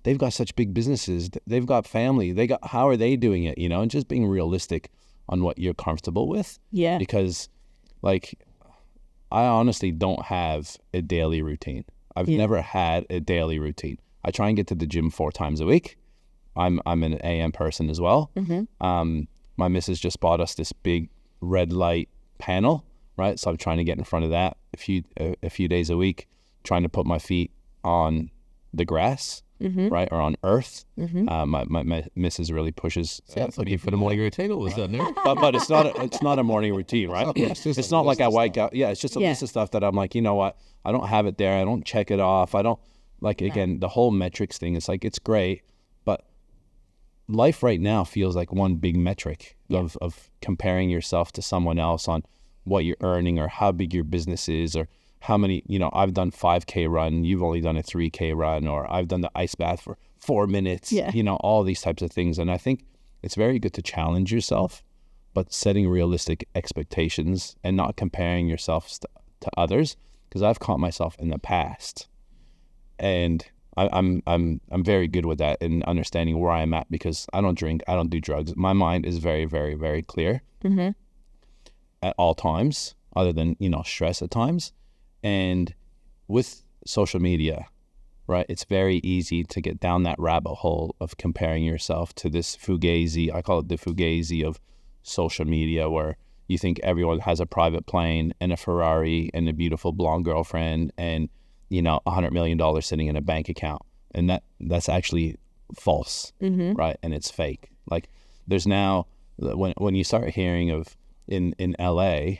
They've got such big businesses. They've got family. How are they doing it? You know, and just being realistic on what you're comfortable with. Yeah. Because like, I honestly don't have a daily routine. I've never had a daily routine. I try and get to the gym 4 times a week. I'm an AM person as well. My missus just bought us this big red light panel, right? So I'm trying to get in front of that a few days a week, trying to put my feet on the grass, right, or on earth. My missus really pushes. Sounds like you put a morning routine all of a sudden. But it's not a morning routine, right? It's not like I wake up. Yeah, it's just a list of stuff that I'm like, you know what? I don't have it there. I don't check it off. I don't again, the whole metrics thing. It's like, it's great, but life right now feels like one big metric of comparing yourself to someone else on what you're earning or how big your business is or how many, I've done 5K run, you've only done a 3K run, or I've done the ice bath for 4 minutes, all these types of things. And I think it's very good to challenge yourself, but setting realistic expectations and not comparing yourself to others, because I've caught myself in the past, and I'm very good with that and understanding where I'm at, because I don't drink, I don't do drugs. My mind is very, very, very clear at all times, other than, stress at times. And with social media, right, it's very easy to get down that rabbit hole of comparing yourself to this fugazi. I call it the fugazi of social media, where you think everyone has a private plane and a Ferrari and a beautiful blonde girlfriend and, $100 million sitting in a bank account. And that's actually false, right? And it's fake. Like, there's now, when you start hearing of in LA,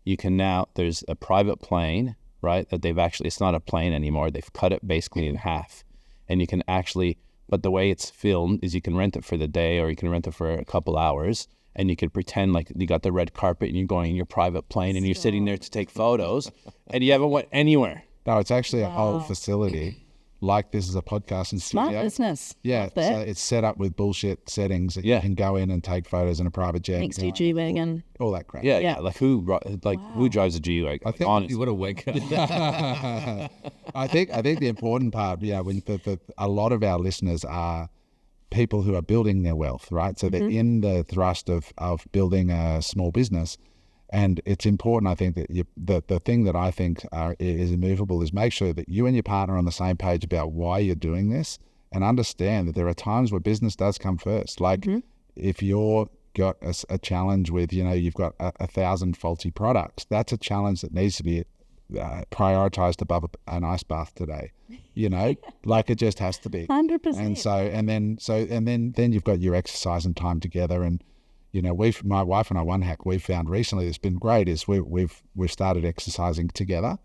there's a private plane, right, that they've actually, it's not a plane anymore. They've cut it basically in half. And you can actually, but the way it's filmed is you can rent it for the day or you can rent it for a couple hours, and you could pretend like you got the red carpet and you're going in your private plane and you're sitting there to take photos and you haven't went anywhere. No, it's actually a whole facility. Like, this is a podcast and Smart studio. business. Yeah, Love that. so it's set up with bullshit settings that you can go in and take photos in a private jet. Next to your G-Wagon. All that crap. Yeah. Like, who drives a G-Wagon? I think honestly. What a wake up. I think the important part, when a lot of our listeners are people who are building their wealth, right? So they're in the thrust of building a small business. And it's important, I think, that the thing that I think is immovable is make sure that you and your partner are on the same page about why you're doing this, and understand that there are times where business does come first. Like, if you're got a challenge with, you've got 1,000 faulty products, that's a challenge that needs to be prioritized above an ice bath today. Like, it just has to be 100%. And then you've got your exercise and time together. And my wife and I, one hack we've found recently that's been great is we've started exercising together,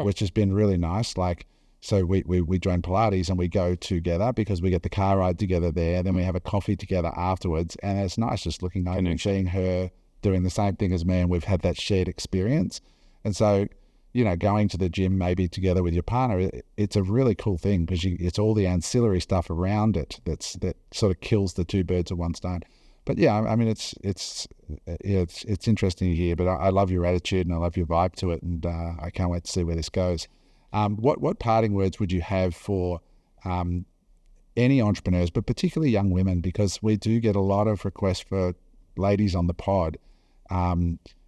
which has been really nice. Like, so we join Pilates and we go together because we get the car ride together there. Then we have a coffee together afterwards, and it's nice just looking over and seeing her doing the same thing as me, and we've had that shared experience. And so, going to the gym maybe together with your partner, it's a really cool thing, because it's all the ancillary stuff around it that sort of kills the two birds with one stone. But yeah, I mean, it's interesting to hear. But I love your attitude and I love your vibe to it, and I can't wait to see where this goes. What parting words would you have for any entrepreneurs, but particularly young women, because we do get a lot of requests for ladies on the pod.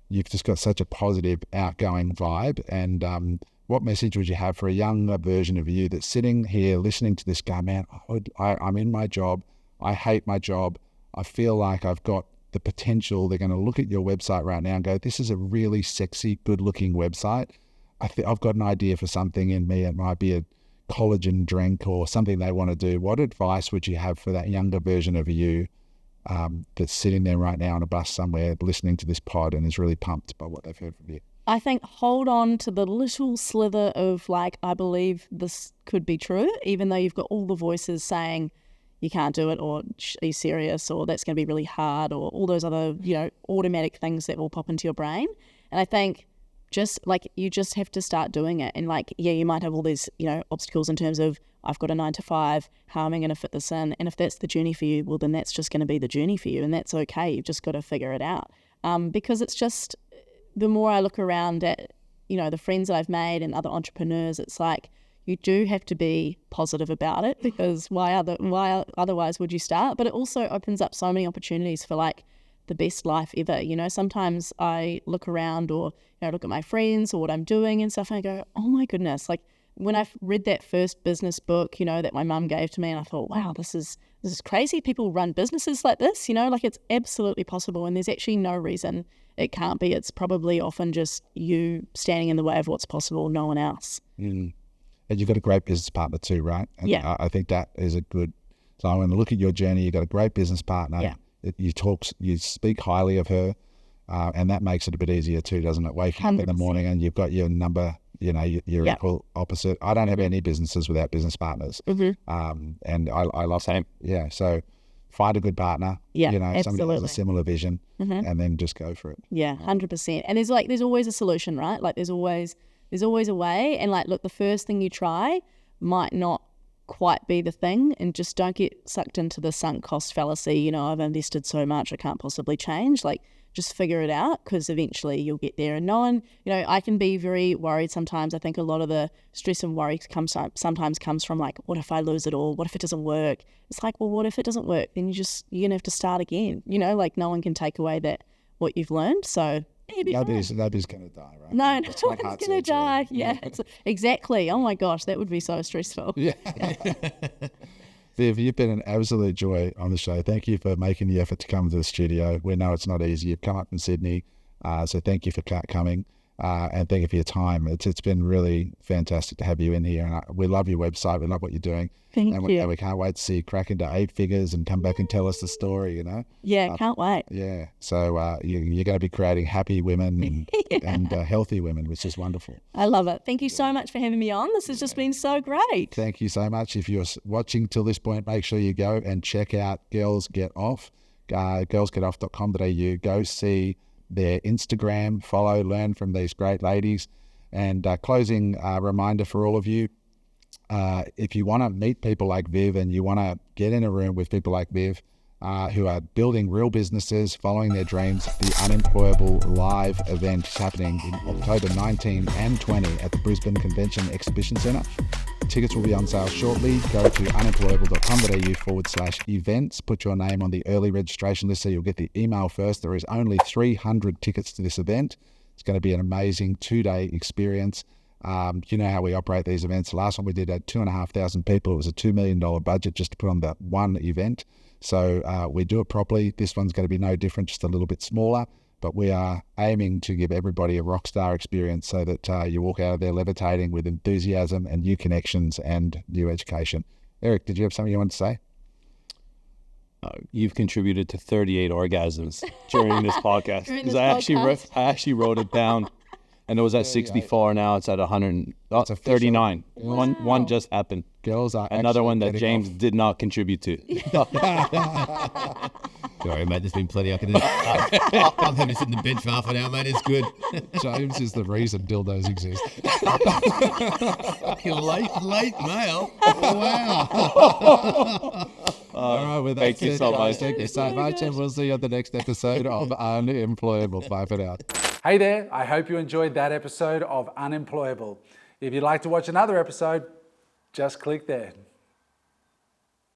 You've just got such a positive, outgoing vibe, and what message would you have for a younger version of you that's sitting here listening to this guy? Man, I'm in my job. I hate my job. I feel like I've got the potential. They're going to look at your website right now and go, this is a really sexy, good-looking website. I've got an idea for something in me. It might be a collagen drink or something they want to do, what advice would you have for that younger version of you that's sitting there right now on a bus somewhere listening to this pod and is really pumped by what they've heard from you? I think hold on to the little slither of like, I believe this could be true, even though you've got all the voices saying you can't do it, or are you serious, or that's going to be really hard, or all those other, automatic things that will pop into your brain. And I think you just have to start doing it. And you might have all these, obstacles in terms of, I've got a 9 to 5, how am I going to fit this in? And if that's the journey for you, well, then that's just going to be the journey for you. And that's okay. You've just got to figure it out. Because it's just, the more I look around at, the friends that I've made and other entrepreneurs, it's like, you do have to be positive about it, because why otherwise would you start? But it also opens up so many opportunities for the best life ever. Sometimes I look around or look at my friends or what I'm doing and stuff, and I go, oh my goodness, when I read that first business book, that my mum gave to me, and I thought, wow, this is crazy. People run businesses like this, it's absolutely possible, and there's actually no reason it can't be. It's probably often just you standing in the way of what's possible, no one else. And you've got a great business partner too, right? And yeah. I think that is a good. So when I look at your journey, you've got a great business partner. Yeah. You speak highly of her, and that makes it a bit easier too, doesn't it? Waking up in the morning and you've got your number, your equal opposite. I don't have any businesses without business partners. Mm-hmm. And I love same. Yeah. So find a good partner. Yeah, somebody who has a similar vision, and then just go for it. Yeah, 100%. And there's always a solution, right? There's always a way. And look, the first thing you try might not quite be the thing, and just don't get sucked into the sunk cost fallacy. I've invested so much, I can't possibly change. Just figure it out, because eventually you'll get there. And no one, I can be very worried sometimes. I think a lot of the stress and worry sometimes comes from what if I lose it all? What if it doesn't work? It's well, what if it doesn't work? Then you're going to have to start again. No one can take away what you've learned. So nobody's going to die, right? No, no one's going to die. Yeah, exactly. Oh my gosh, that would be so stressful. Yeah. Viv, you've been an absolute joy on the show. Thank you for making the effort to come to the studio. We know it's not easy. You've come up from Sydney, so thank you for coming. And thank you for your time. It's been really fantastic to have you in here. And we love your website. We love what you're doing. Thank you. And we can't wait to see you crack into 8 figures and come back and tell us the story, Yeah, can't wait. Yeah. So you're going to be creating happy women and healthy women, which is wonderful. I love it. Thank you so much for having me on. This has just been so great. Thank you so much. If you're watching till this point, make sure you go and check out Girls Get Off, girlsgetoff.com.au. Go see their Instagram, follow, learn from these great ladies. And closing reminder for all of you, if you want to meet people like Viv and you want to get in a room with people like Viv who are building real businesses, following their dreams, the Unemployable live event is happening in October 19 and 20 at the Brisbane Convention Exhibition Centre. Tickets will be on sale shortly. Go to unemployable.com.au/events. Put your name on the early registration list so you'll get the email first. There is only 300 tickets to this event. It's going to be an amazing 2-day experience. You know how we operate these events. The last one we did had 2,500 people. It was a $2 million budget just to put on that one event. So we do it properly. This one's going to be no different, just a little bit smaller. But we are aiming to give everybody a rock star experience so that you walk out of there levitating with enthusiasm and new connections and new education. Eric, did you have something you wanted to say? You've contributed to 38 orgasms during this podcast. Because I actually wrote it down, and it was at 64. Now it's at 100. Oh, it's 39. Wow. One just happened. Girls are another one that James did not contribute to. Sorry, mate. There's been plenty I can do. I'm having to sit in the bench for half an hour, mate. It's good. James is the reason dildos exist. late mail. Wow. All right, with that thank you so much. Thank you so much, and we'll see you on the next episode of Unemployable. Bye for now. Hey there, I hope you enjoyed that episode of Unemployable. If you'd like to watch another episode, just click there.